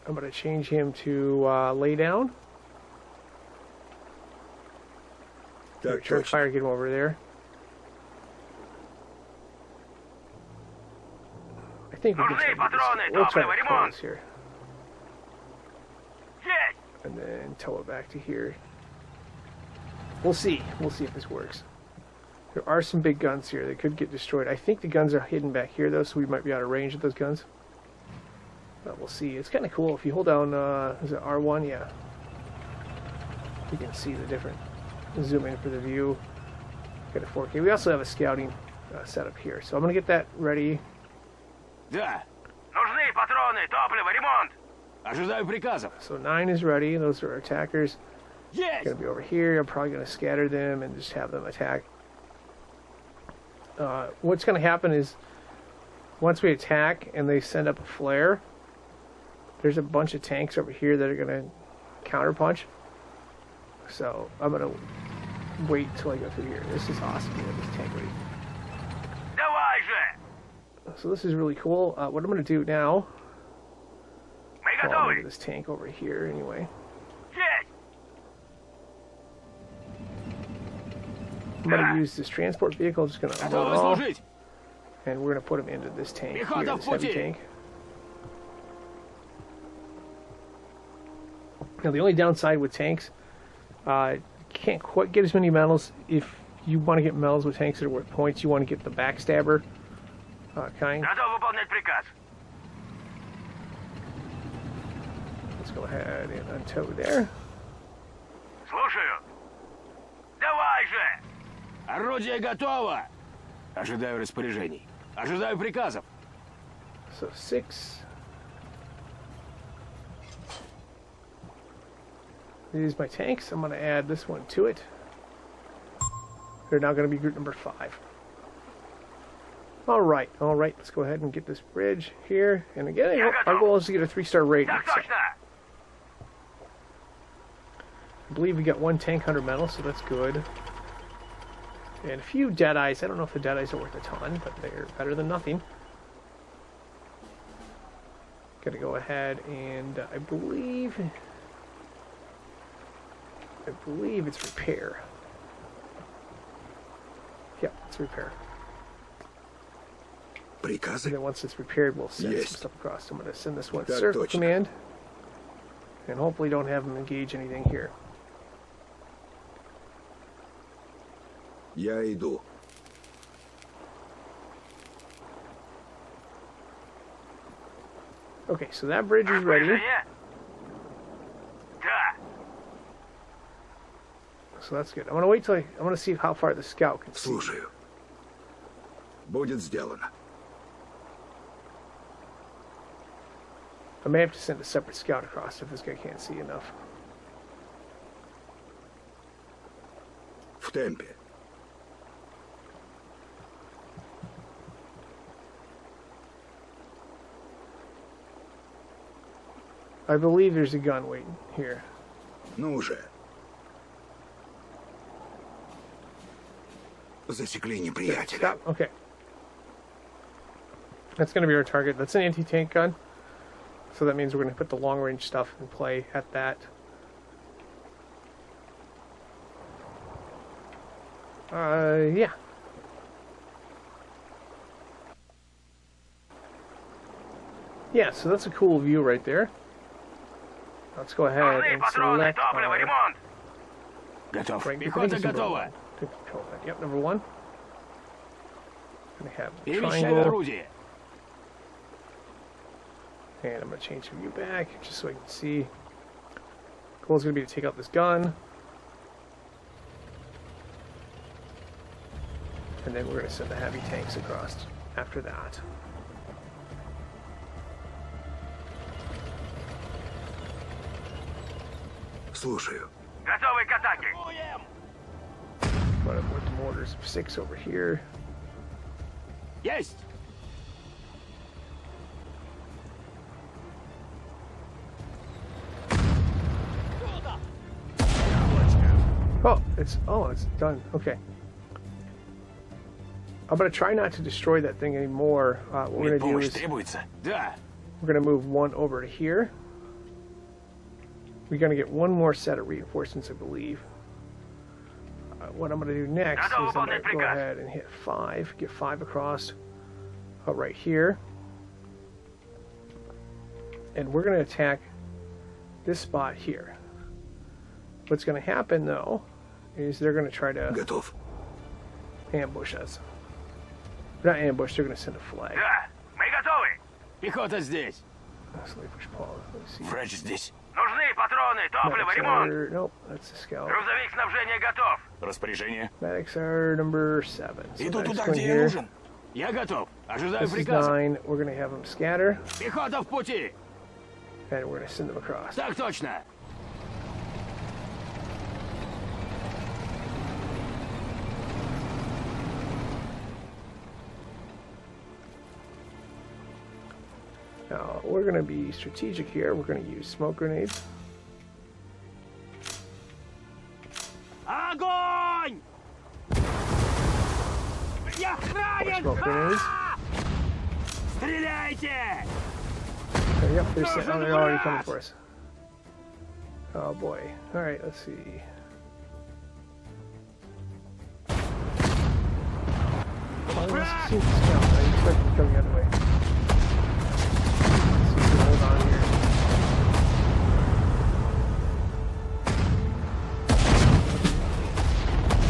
I'm going to change him to lay down. Так Return точно. fire, get him over there. I think we can try to get this. We'll try to tow this here. Есть. And then tow it back to here. We'll see. We'll see if this works. There are some big guns here that could get destroyed. I think the guns are hidden back here, though, so we might be out of range of those guns. But we'll see. It's kind of cool. If you hold down, is it R1? Yeah. You can see the different. Zoom in for the view. Got a 4K. We also have a scouting setup here. So I'm going to get that ready. Да. Нужны патроны, топливо, ремонт. Ожидаю приказов. So 9 is ready. Those are our attackers. Есть. Going to be over here. I'm probably going to scatter them and just have them attack. What's going to happen is once we attack and they send up a flare, there's a bunch of tanks over here that are going to counterpunch. So I'm going to wait till I go through here. This is awesome. We have this tank ready. Давай же. So this is really cool. What I'm going to do now, Мы well, I'm going to get готовы. this tank over here anyway. Есть. I'm going to use this transport vehicle. Just going to unload Готовы it all, служить. and we're going to put them into this tank here, Пехота this в heavy пути. tank. Now the only downside with tanks, you can't quite get as many medals. If you want to get medals with tanks that are worth points, you want to get the backstabber kind. Готов выполнять приказ. Let's go ahead and untow there. Слушаю. Давай же. Орудие готово. Ожидаю распоряжений. Ожидаю приказов. So 6. These are my tanks. I'm going to add this one to it. They're now going to be group number 5. All right. Let's go ahead and get this bridge here. And again, our goal is to get a 3-star rating. Так So точно. I believe we got 1 tank 100 medal, so that's good. And a few Deadeyes. I don't know if the Deadeyes are worth a ton, but they're better than nothing. Gonna go ahead and I believe it's repair. Yeah, it's repair. And Приказы. then once it's repaired, we'll send some Есть. stuff across. I'm gonna send this one Так circle точно. command, and hopefully don't have them engage anything here. Я иду. Okay, so that bridge is ready. Распоряжение? Да. So that's good. I'm gonna wait till I want to see how far the scout can see. Слушаю. Будет сделано. I may have to send a separate scout across if this guy can't see enough. В темпе. I believe there's a gun waiting here. Ну уже. Засекли неприятеля. Stop. Okay. That's going to be our target. That's an anti-tank gun. So that means we're going to put the long-range stuff in play at that. Yeah. Yeah, so that's a cool view right there. Let's go ahead Нужны and патроны, select топливо, our... ремонт. Готов. Right, Пехота this is number готова. one. Take control of that. Yep, number one. Gonna have the Перемещаю triangle. орудие. And I'm going to change the view back just so I can see. Goal is going to be to take out this gun. And then we're going to send the heavy tanks across after that. Слушаю. Готовы к атаке. I'm going to put the mortars of 6 over here. Есть! It's done. Okay. I'm going to try not to destroy that thing anymore. What we're going to do Помощь is требуется? Да. we're going to move one over to here. We're going to get one more set of reinforcements, I believe. What I'm going to do next is I'm going to go ahead and hit 5, get 5 across right here. And we're going to attack this spot here. What's going to happen, though, is they're going to try to Готов. ambush us. Not ambush, they're going to send a flag. Да, мы готовы. Пехота здесь. Slave push Paul. Let's see. Врач здесь. Нужны патроны, топливо, Medics ремонт. are, nope, that's the scout. Грузовик снабжения готов. Распоряжение. Medics are number 7. So Иду medics туда, go in где я here. нужен. Я готов. Ожидаю This is приказа. 9. We're going to have them scatter, Пехота в пути. and we're going to send them across. Так точно. Now, we're going to be strategic here. We're going to use smoke grenades. Огонь! Я ранен! Smoke grenades. Стреляйте! Oh, yep, they're already coming for us. Oh boy. Alright, let's see. Oh, let's see the scout. I expect them coming the other way. Let's see if we can hold on here.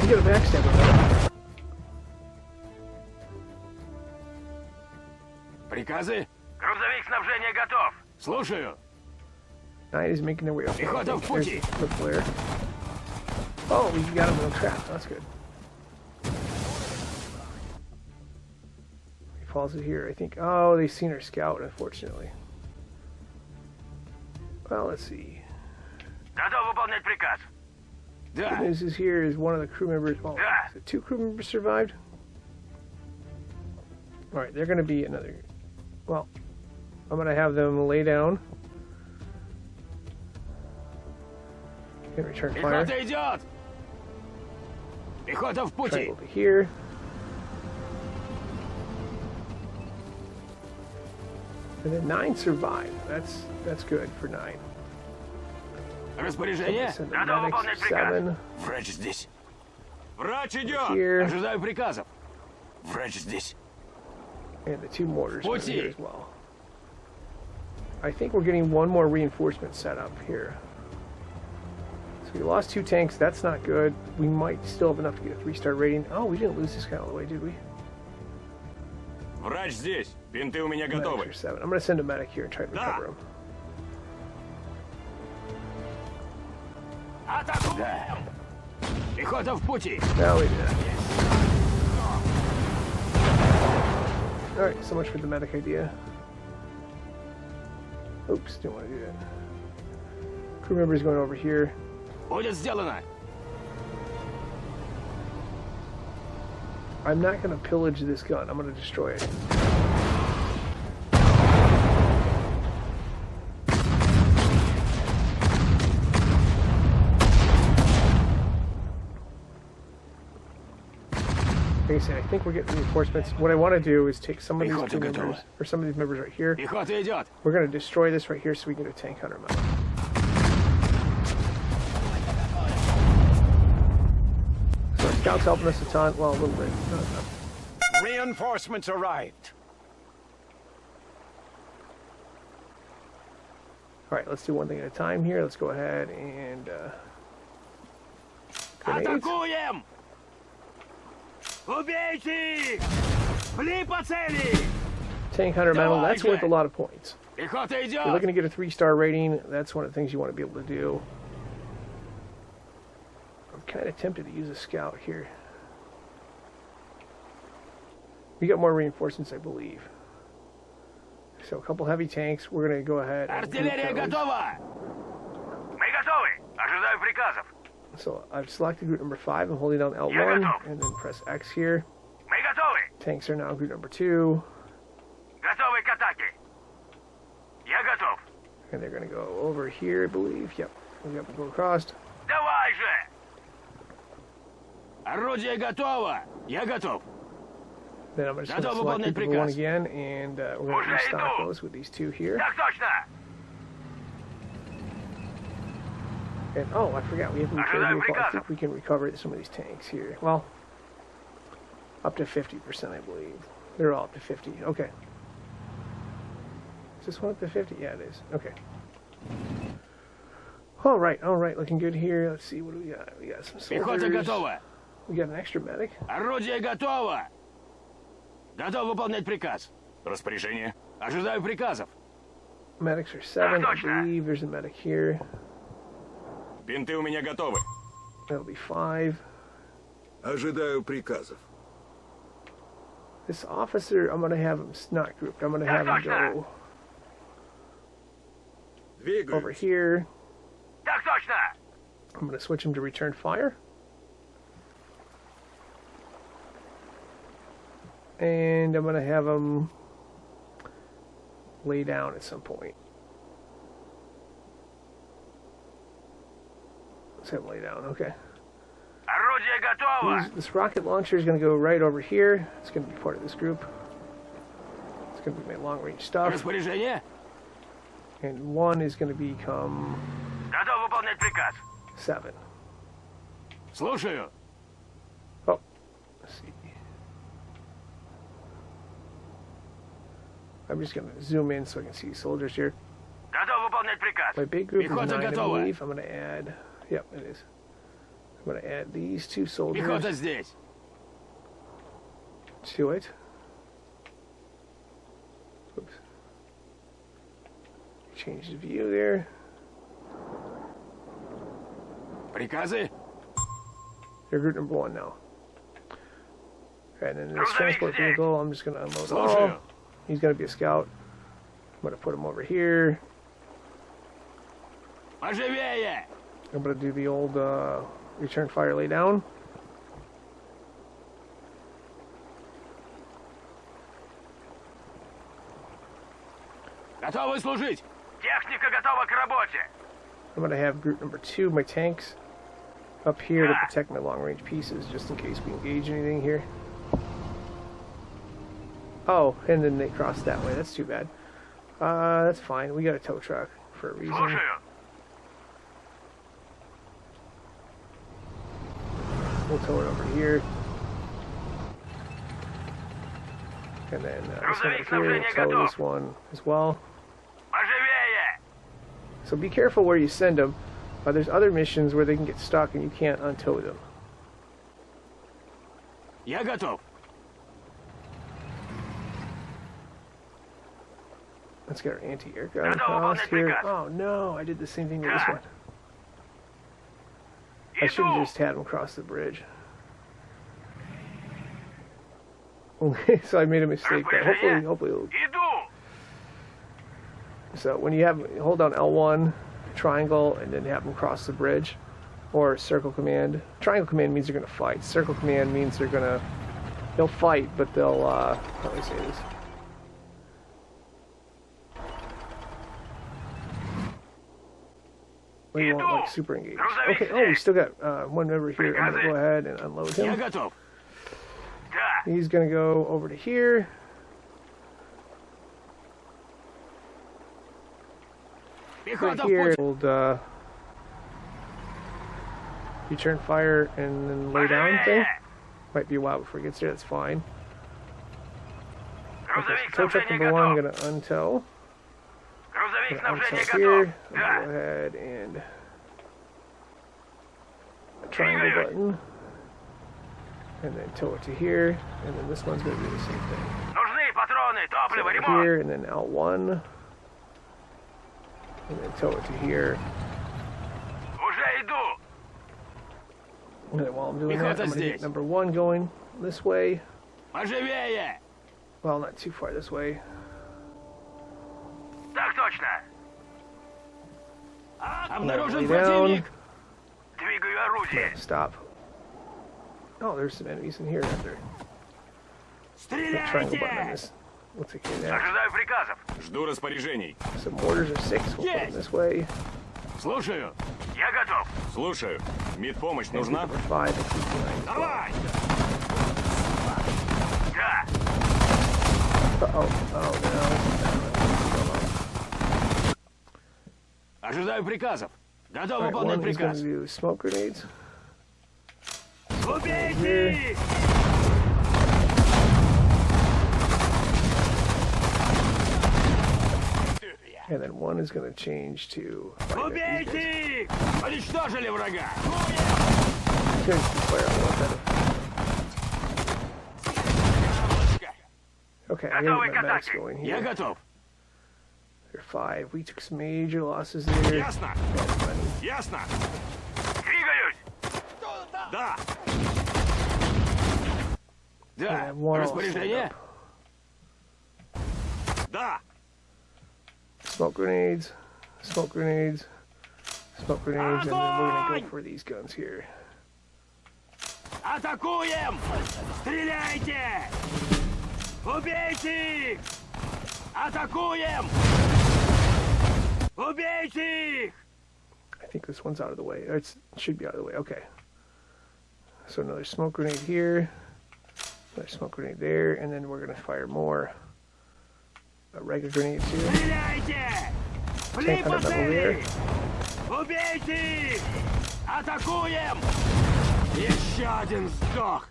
We get a backstab with that. Приказы? Грузовик снабжения готов. Слушаю. 9 is making their way up. Пехота в There's пути. the flare. Oh, we got him in a trap. That's good. He falls it here, I think. Oh, they've seen our scout, unfortunately. Well, let's see. Готов выполнять приказ. The Да. news is here is one of the crew members. Oh, Yeah. is it 2 crew members survived? Alright, they're going to be another. Well, I'm going to have them lay down and return fire. Пехота идет! Пехота в пути! Triangle to here. And then 9 survived. That's good for 9. Распоряжение? Send the Готов medics выполнять to приказ. 7 Врач здесь. Врач идет! here. Ожидаю приказов. Врач здесь. And the 2 mortars are Пути. here as well. I think we're getting one more reinforcement set up here. So we lost 2 tanks. That's not good. We might still have enough to get a 3-star rating. Oh, we didn't lose this guy all the way, did we? Врач здесь. Бинты у меня Medics готовы. are 7. I'm going to send a medic here and try to Да. recover him. Атакуем! Да. Пехота в пути. Now we did that. Alright, so much for the medic idea. Oops, didn't want to do that. Crew members going over here. Будет сделано. I'm not going to pillage this gun. I'm going to destroy it. Like I said, I think we're getting reinforcements. What I want to do is take some of these two members, or some of these members right here. Пехота идет. We're going to destroy this right here so we can get a tank hunter mount. So our scout's helping us a ton. Well, a little bit. Not enough. Reinforcements arrived. All right, let's do one thing at a time here. Let's go ahead and grenades. Атакуем! Убейте их! Пли по цели! Tank hunter medal. That's worth a lot of points. Пехота If you're looking идет! to get a 3-star rating, that's one of the things you want to be able to do. I'm kind of tempted to use a scout here. We got more reinforcements, I believe. So a couple heavy tanks. We're going to go ahead and group Артиллерия those. готова! Мы готовы. Ожидаю приказов. So I've selected group number 5. I'm holding down L1 and then press X here. Мы готовы. Tanks are now group number 2. Готовы к атаке. Я готов. And they're going to go over here, I believe. Yep. We have to go across. Давай же! Орудие готово! Я готов! Then I'm just going to Готов select выполнять group number 1 приказ. again, and we're going to Уже restock иду. those with these two here. Так точно. And oh, I forgot, we have Ожидаю I приказа. think we can recover some of these tanks here. Well, up to 50%, I believe. They're all up to 50. Okay. Is this one up to 50? Yeah, it is. Okay. All right. Looking good here. Let's see, what do we got? We got some Пехота soldiers. готова! We got an extra medic. Орудие готово! Готов выполнять приказ. Распоряжение. Ожидаю приказов. Medics are 7, I точно. believe. There's a medic here. Бинты у меня готовы. That'll be 5. Ожидаю приказов. This officer, I'm going to have him not grouped. I'm going to have him go over Двигаюсь. here. Так точно. I'm going to switch him to return fire. And I'm going to have him lay down at some point. Let's have him lay down. Okay. Орудие готово. This rocket launcher is going to go right over here. It's going to be part of this group. It's going to be my long-range stuff. Распоряжение. And 1 is going to become Готов выполнять приказ. 7. Слушаю. Oh, let's see. I'm just going to zoom in so I can see soldiers here. Готов выполнять приказ. My big group is Пехота 9, I готова. believe. I'm going to add... Yep, it is. I'm going to add these 2 soldiers Пехота здесь. to it. Oops. Change the view there. Приказы. They're group number 1 now. And then this Грузовик transport здесь. vehicle, I'm just going to unload Слушаю. all. He's going to be a scout. I'm going to put him over here. Поживее. I'm going to do the old return fire lay down. Готовы служить. Техника готова к работе. I'm going to have group number 2, my tanks, up here to protect my long-range pieces, just in case we engage anything here. Oh, and then they crossed that way. That's too bad. That's fine. We got a tow truck for a reason. Слушаю. We'll tow it over here. And then this one Грузовик over here, снабжения tow готов. this one as well. Поживее. So be careful where you send them. There's other missions where they can get stuck and you can't untow them. Я готов. Let's get our anti-air gun Готово across выполнять here. приказ. Oh no, I did the same thing with this one. I should have Иду. just had him cross the bridge. Okay, so I made a mistake there. Hopefully it'll... Иду. So when you hold down L1, triangle, and then have them cross the bridge, or circle command. Triangle command means they're going to fight. Circle command means they're They'll fight, but they'll, how do I say this? We won't like super engage. Okay, oh, we still got one over here. I'm gonna go ahead and unload Я him. готов. Да. He's gonna go over to here. Пехота Right в here. путь. Old, return fire and then lay down thing. Might be a while before it gets there, that's fine. Okay, Грузовик so tow truck снабжения number one, I'm готов. gonna untow. Грузовик Gonna снабжения untow here. готов. I'm gonna Да. go ahead and triangle button. And then tow it to here. And then this one's gonna do the same thing. Нужны патроны, топливо, Over ремонт. here, and then out one. And then tow it to here. Уже иду. And then while I'm doing that, Пехота I'm gonna get здесь. number one going this way. Поживее. Well, not too far this way. Так точно. Обнаружен Lay down. противник. Двигаю орудие. Stop. Oh, there's some enemies in here after. Triangle button on Стреляйте. this. What's it here next? Ожидаю приказов. Жду распоряжений. Some mortars are 6. We'll put them Yes. this way. Слушаю. Я готов. Слушаю. Медпомощь нужна? Number 5 and keep going. Давай. Да. Uh-oh. Oh, no. Ожидаю приказов. Готов Alright, выполнять one is going приказ. to do smoke grenades. Убейте их! And then one is going to change to... Убейте их! Уничтожили врага. He's going to fire a little better. Okay, I gotta get my medics going Я here. готов. They're 5. We took some major losses there. Ясно. Ясно. Двигаюсь. Да. And Да. then one all stand Распоряжение? up. Да. Smoke grenades, smoke grenades, smoke grenades, and then we're gonna go for these guns here. Атакуем. Стреляйте! Убейте их! Атакуем. Убейте их! I think this one's out of the way. It should be out of the way. Okay. So another smoke grenade here, another smoke grenade there, and then we're gonna fire more regular grenades here. Стреляйте! Пли Tank по under level цели! there. Убейте их! Атакуем. Еще один сдох.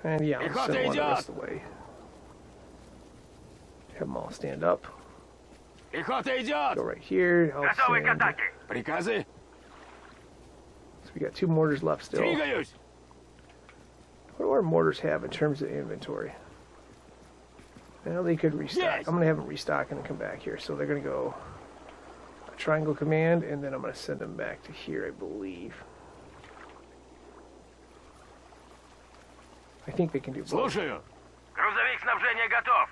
And yeah, I'll Пехота send one the идет. rest of the way. Have them all stand up. Пехота Go идет. right here. I'll Готовы к send, атаке. Приказы. so we got 2 mortars left still. Двигаюсь. What do our mortars have in terms of inventory? Well, they could restock. Yes. I'm going to have them restock and then come back here. So they're going to go a triangle command, and then I'm going to send them back to here, I believe. I think they can do both. Слушаю. Грузовик снабжения готов.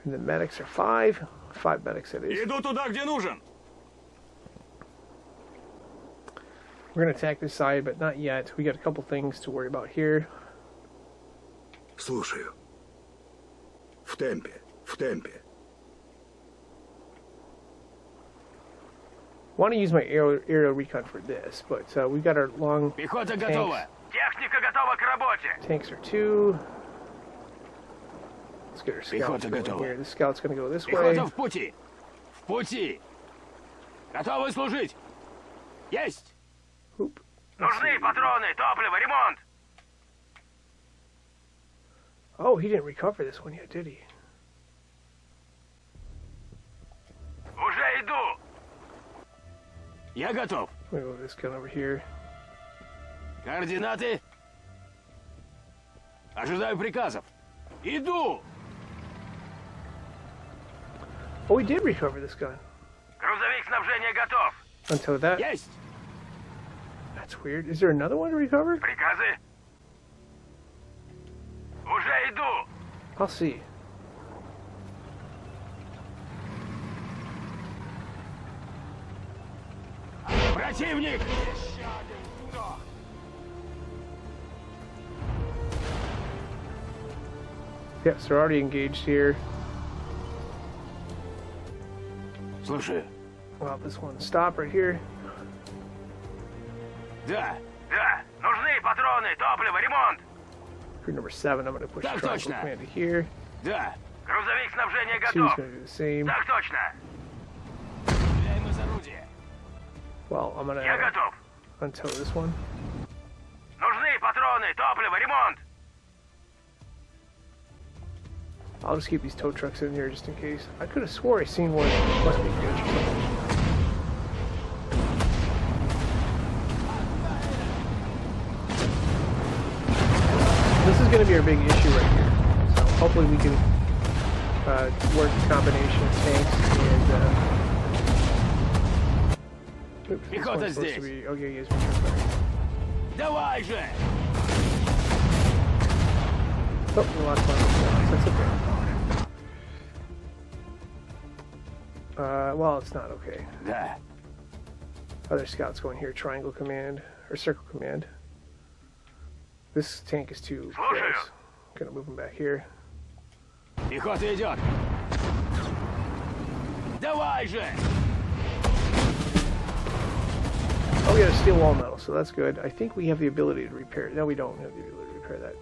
And the medics are 5. 5 medics it is. Иду туда, где нужен. We're going to attack this side, but not yet. We got a couple things to worry about here. Слушаю. В темпе, в темпе. Want to use my aerial recon for this, but we got our long Пехота tanks. готова. Техника готова к работе. Tanks are 2. Let's get our scouts Пехота going готова. here. The scout's going to go this way. Пехота в пути. В пути. Готовы служить. Есть. Oop. Let's Нужны see. патроны, топливо, ремонт. Oh, he didn't recover this one yet, did he? Уже иду. Я готов. Let me move this gun over here. Координаты. Ожидаю приказов. Иду. Oh, we did recover this gun. Грузовик снабжения готов. Until that. Есть. That's weird. Is there another one to recover? Приказы. Уже иду. I'll see. Противник. Yes, they're already engaged here. Слушаю. Well, this one stop right here. Да. Да, нужны патроны, топливо, ремонт. Crew number 7, I'm going to push Так triangle точно. command to here. Да. Грузовик снабжения 2's готов. going to do the same. Так точно. Стреляем из орудия. Well, I'm going Я to готов. untow this one. Нужны патроны, топливо, ремонт. I'll just keep these tow trucks in here just in case. I could have swore I seen one. Must be good. This is going to be our big issue right here. So hopefully we can work a combination of tanks and. Oops, this Пехота one's supposed to здесь. be. Okay, yes, we should. Давай же! Oh, we lost one of the scouts. That's okay. Well, it's not okay. Да. Other scouts going here. Triangle command or circle command. This tank is too close. Gonna move him back here. Пехота идет. Давай же! Oh, we got a steel wall metal, so that's good. I think we have the ability to repair it. No, we don't have the ability to repair that.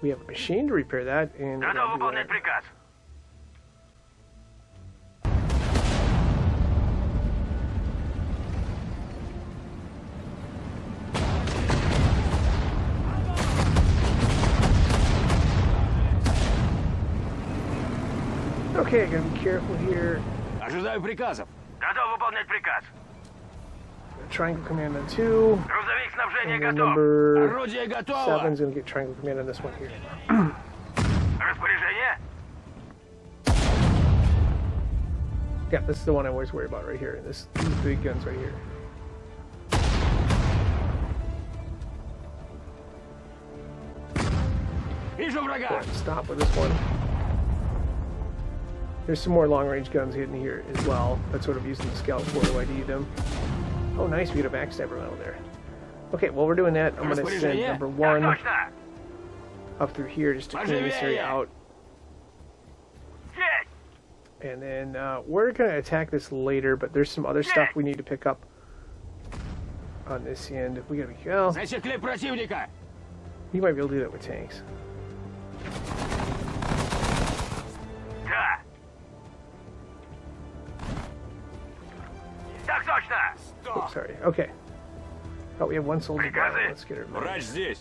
We have a machine to repair that, and we're Готов gonna do выполнять that. приказ. Okay, gotta be careful here. Ожидаю приказов. Готов выполнять приказ. Triangle command on 2, Грузовик снабжения and then готов. number Орудие готово. 7's gonna get triangle command on this one here. Распоряжение. Yeah, this is the one I always worry about right here. These big guns right here. Вижу врага. Go ahead and stop with this one. There's some more long-range guns hidden here as well. That's what I'm using the scout for to ID them. Oh, nice, we get a backstabber medal there. Okay, while we're doing that, I'm going to send number Так 1 точно. up through here just to clean this area out. Есть. And then we're going to attack this later, but there's some other stuff we need to pick up on this end. We got to be, well, Засекли противника. you might be able to do that with tanks. Да. Так точно. Oh, sorry. Okay. Oh, we have one soldier down. Приказы. Let's get her. Врач здесь.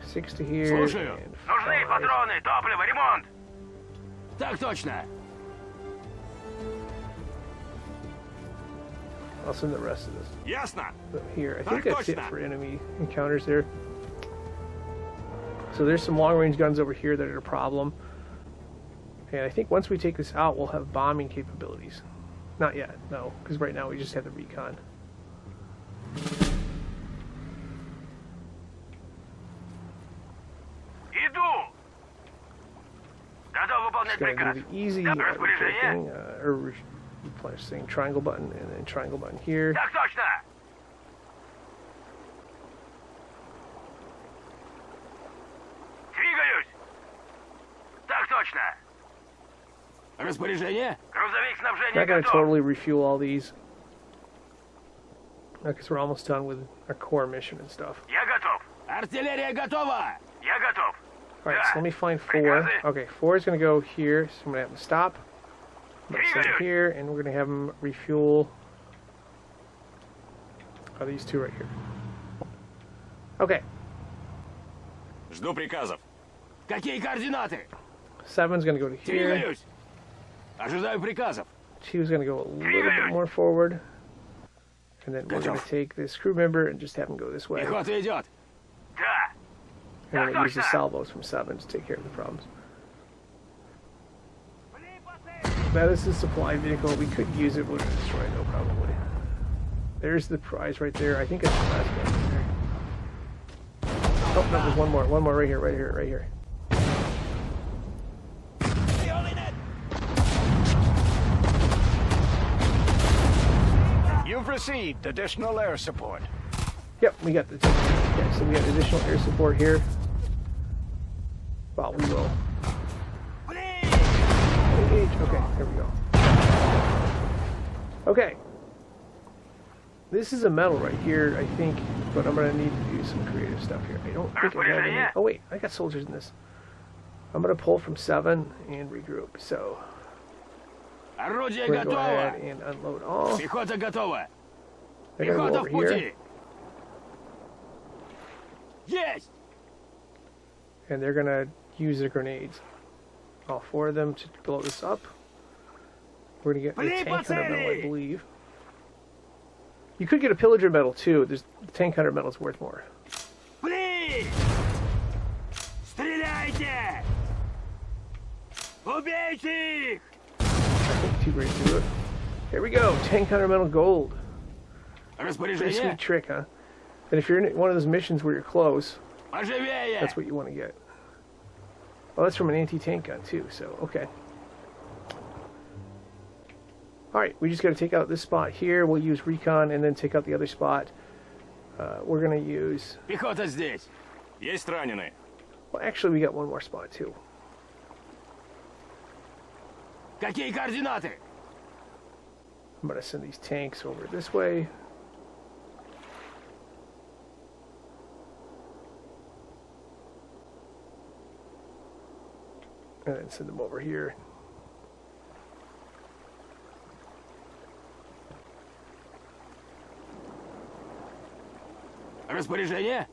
6 to here. Слушаю. And Нужны 5. патроны, топливо, ремонт. Так точно. I'll send the rest of this Ясно. here. I think Так that's it точно. for enemy encounters there. So there's some long-range guns over here that are a problem. And I think once we take this out, we'll have bombing capabilities. Not yet, no, because right now we just have the recon. Иду. Готов выполнять Just gonna приказ. do the easy Так, распоряжение. thing, or replacing triangle button and then triangle button here. Так точно. Двигаюсь. Так точно. Распоряжение. Грузовик снабжения Not gonna готов. totally refuel all these, because we're almost done with our core mission and stuff. Я готов. Артиллерия готова. Я готов. All right, so let me find 4. Приказы. Okay, 4 is gonna go here, so I'm gonna have him stop. I'm gonna send him Двигаюсь. here, and we're gonna have him refuel. Oh, these 2 right here. Okay, Жду приказов. Какие координаты? 7's gonna go to here. Двигаюсь. Ожидаю приказов. 2's gonna go a little bit more forward. And then we're gonna Готов. take this crew member and just have him go this way. Пехота идет. Да. And I'm gonna use the точно. salvos from 7 to take care of the problems. Medicine supply vehicle, we could use it, we're gonna destroy it though, probably. There's the prize right there. I think it's the last one right there. Oh, no, there's one more right here, right here, right here. You've received additional air support. Yep, we got the, yeah, so we got additional air support here. Well, we will. Flee! Engage. Okay, there we go. Okay. This is a medal right here, I think, but I'm going to need to do some creative stuff here. I don't think I have any... Oh, wait, I got soldiers in this. I'm going to pull from 7 and regroup, so... Орудие We're going to go ahead готово! and unload all. Пехота готова! They're going to go Пехота over в here, пути! Есть! and they're going to use their grenades. All 4 of them to blow this up. We're going to get a tank hunter medal, I believe. You could get a pillager medal, too. The tank hunter medal is worth more. Flee! Стреляйте! Убейте их! I think 2 grades do it. Here we go, tank hunter medal gold. Pretty Распоряжение! sweet trick, huh? And if you're in one of those missions where you're close, Поживее! that's what you want to get. Oh, that's from an anti-tank gun too, so okay. Alright, we just got to take out this spot here. We'll use recon and then take out the other spot. We're going to use... Пехота здесь! Есть раненые! Well, actually, we got one more spot too. Какие координаты? I'm going to send these tanks over this way. And then send them over here. Распоряжение?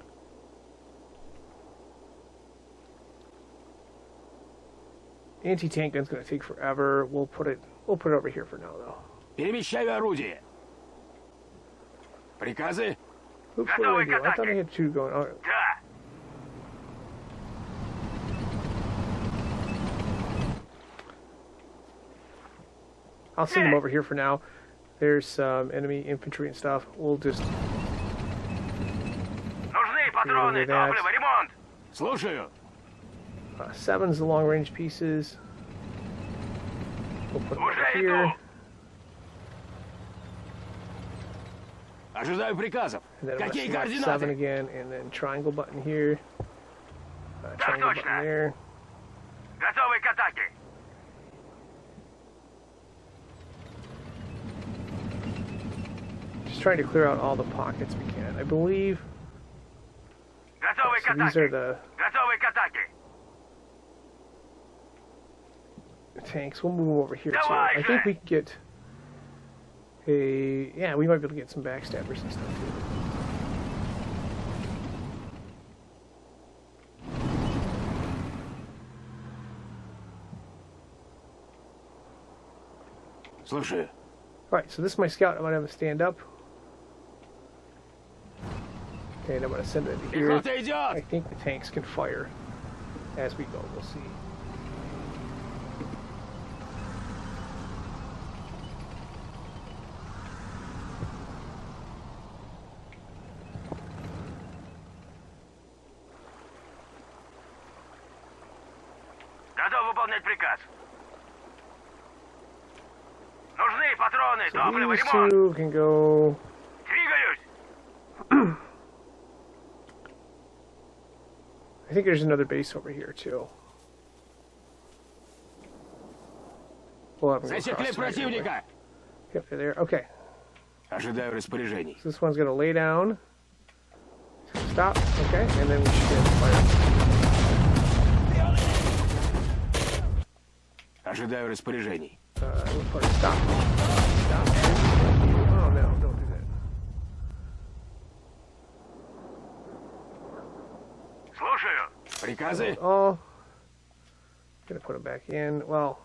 Anti-tank gun's going to take forever. We'll put it over here for now, though. Перемещаю орудие. Приказы? Oops, what did I do? I thought I had 2 going. Oh, Да. I'll send them over here for now. There's some enemy infantry and stuff. We'll just... Нужны патроны. that. Топливо, ремонт. Слушаю. 7's the long-range pieces. We'll put them over Уже here. иду. Ожидаю приказов. And then I'm Какие going to select 7 координаты? again, and then triangle button here. Triangle button точно. there. Готовы к атаке. Just trying to clear out all the pockets we can. I believe... Готовы к So these are атаке. the Готовы к атаке. tanks. We'll move over here too. Давай I же. think we can get a... Yeah, we might be able to get some backstabbers and stuff too. Слушаю. Alright, so this is my scout. I'm going to have him stand up. And I'm going to send it here. Пехота I идет! think the tanks can fire as we go. We'll see. Готов выполнять приказ. Нужны патроны. So Топливо, these ремонт. 2 can go... Двигаюсь. I think there's another base over here too. We'll have them go Засекли across tonight anyway. противника! Yep, they're there. Okay. Ожидаю распоряжений. So this one's going to lay down. Stop. Okay. And then we should get fire. Ожидаю распоряжений. We'll put a stop. Stop. Oh no, don't do that. Слушаю. Приказы? Oh. Gonna put them back in. Well,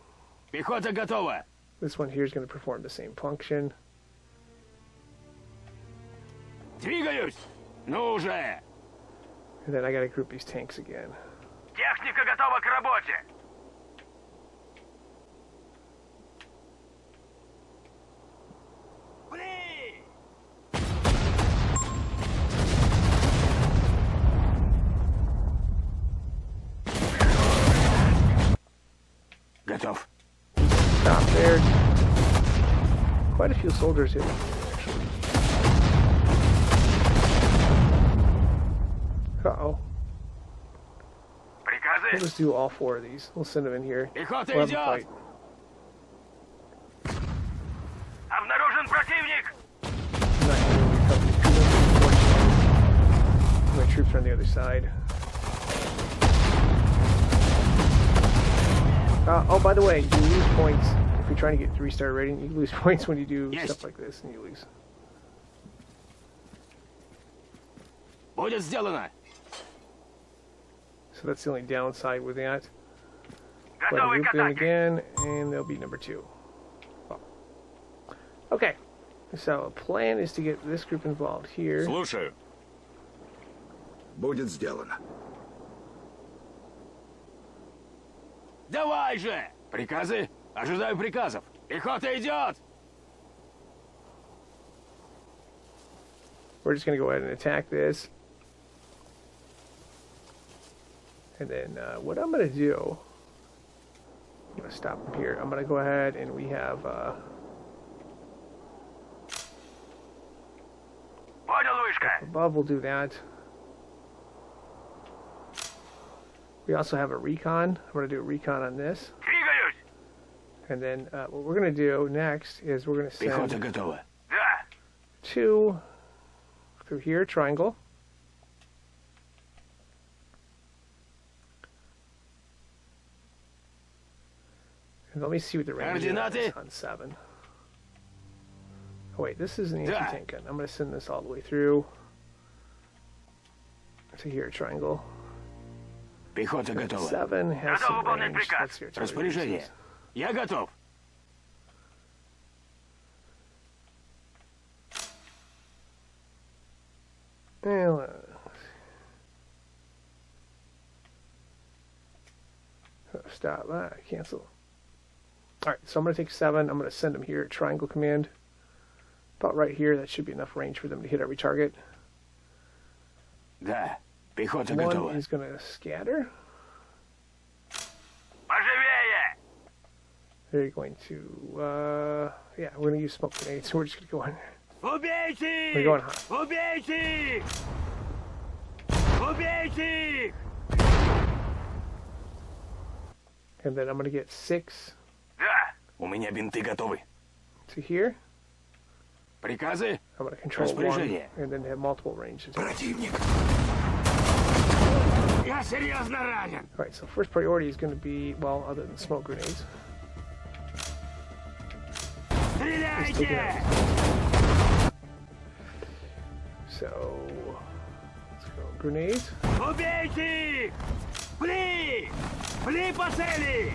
Пехота готова. this one here is going to perform the same function. Двигаюсь! Ну уже! And then I got to group these tanks again. Техника готова к работе. Фли! Готов. Stop there. Quite a few soldiers here, actually. Uh-oh. Приказы. Готовы. just do all 4 of these. We'll send them in here. Пехота We'll have a идет! fight. Обнаружен противник. I'm not gonna really cover these troops, unfortunately. My troops are on the other side. Oh, by the way, you lose points if you're trying to get 3-star rating. You lose points when you do Есть. stuff like this, and you lose. Будет сделано! So that's the only downside with that. But Готовы group к them атаке. again, and they'll be number 2. Oh. Okay, so the plan is to get this group involved here. Слушаю. Будет сделано. Давай же! Приказы? Ожидаю приказов. Пехота идет! We're just going to go ahead and attack this. And then what I'm going to do, I'm going to stop them here. I'm going to go ahead and we have, Понял, вышка. above we'll do that. We also have a recon. I'm going to do a recon on this. Двигаюсь. And then what we're going to do next is we're going to Пехота send готова. Да. 2 through here, triangle. And let me see what the range Координаты. is on 7. Oh wait, this is an anti-tank gun. I'm going to send this all the way through to here, triangle. Пехота готова. 7 has Готов some выполнять range. приказ. That's your target Распоряжение. uses. Я готов. Well, stop. Cancel. Alright, so I'm going to take 7. I'm going to send them here. Triangle command. About right here. That should be enough range for them to hit every target. Да. Пехота 1 готова. is going to scatter. Поживее. They're going to, yeah, we're going to use smoke grenades. So we're just going to go in. Убейте We're их! going high. Убейте их! Убейте их! And then I'm going to get 6 Да. У меня бинты готовы. to here. Приказы? I'm going to control 1 Распоряжение. and then have multiple ranges. Противник. Я серьезно ранен! Alright, so first priority is going to be, well, other than smoke grenades. Just take it Стреляйте! out. So, let's go. Grenades. Убейте их! Пли! Пли по цели!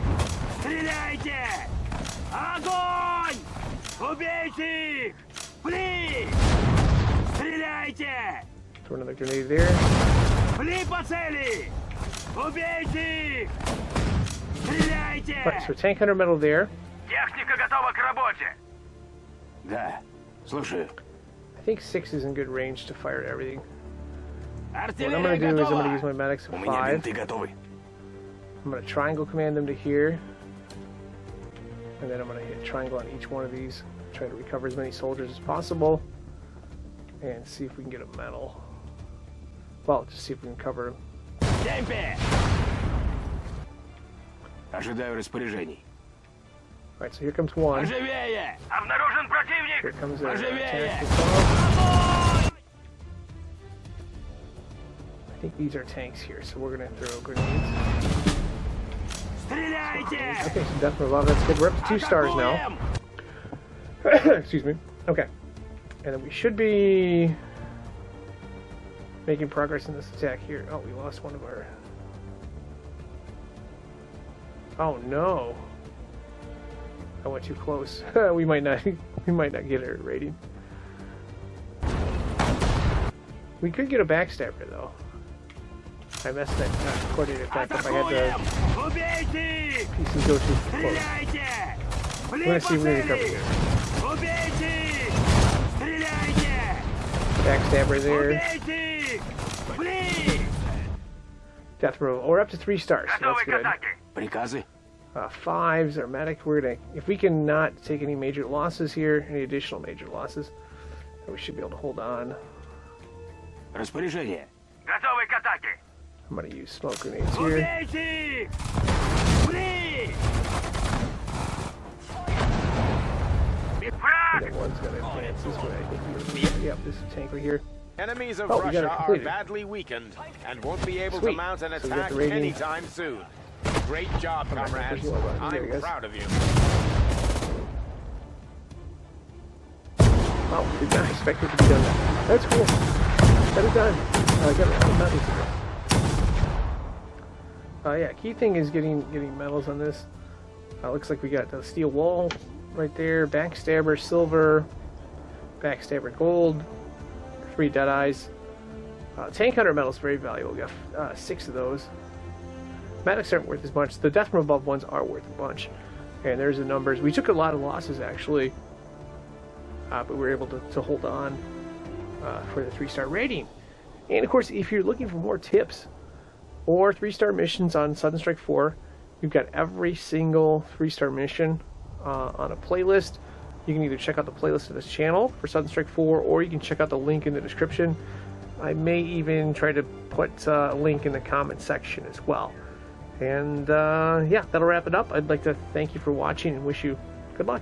Стреляйте! Огонь! Убейте их! Пли! Стреляйте! Throw another grenade there. Пли по цели! Убейте их! Стреляйте! Alright, so tank hunter metal there. Техника готова к работе. Да. Слушаю. I think 6 is in good range to fire at everything. What I'm Артиллерия going to do is I'm going to use готова. my medics of У меня 5. бинты готовы. I'm going to triangle command them to here. And then I'm going to hit triangle on each one of these. Try to recover as many soldiers as possible. And see if we can get a medal. Well, just see if we can cover them. Темпе! Ожидаю распоряжений. Alright, so here comes 1. Поживее! Обнаружен противник. Here comes a Поживее! attack above. I think these are tanks here, so we're going to throw grenades. Стреляйте! Okay, so death revolver, that's good. We're up to 2 stars now. Атакуем! Excuse me. Okay. And then we should be making progress in this attack here. Oh, we lost one of our... Oh no. I went too close. we might not get a rating. We could get a backstabber though. I messed that coordinated attack up. I had Атакуем! the Убейте их! pieces go too close. Стреляйте! We're Пли gonna по see if we can recover цели! here. Убейте их! Стреляйте! Backstabber there. Убейте их! Пли! Death roll. We're up to 3 stars. So Готовы that's к good. атаке. Приказы? 5s are medic. We're gonna, if we can not take any major losses here, any additional major losses, then we should be able to hold on. Распоряжение. Готовы к атаке. I'm gonna use smoke grenades here. Убейте! Фри! And then one's gonna advance this way. Yep, this tank right here. Enemies of Oh, we got it Russia are completed. badly weakened and won't be able to Sweet. mount an So we got attack the rating. anytime soon. Great job, comrades. There I'm he goes. proud of you. Oh, did not expect it to be done that. That's cool. Got it done. I got a lot of medals in it. Yeah, key thing is getting medals on this. Looks like we got the steel wall right there, backstabber silver, backstabber gold, 3 dead eyes. Tank hunter medal is very valuable. We got 6 of those. Medics aren't worth as much. The death from above ones are worth a bunch. And there's the numbers. We took a lot of losses actually, but we were able to hold on for the 3-star rating. And of course, if you're looking for more tips or 3-star missions on Sudden Strike 4, we've got every single 3-star mission on a playlist. You can either check out the playlist of this channel for Sudden Strike 4, or you can check out the link in the description. I may even try to put a link in the comment section as well. And yeah, that'll wrap it up. I'd like to thank you for watching and wish you good luck.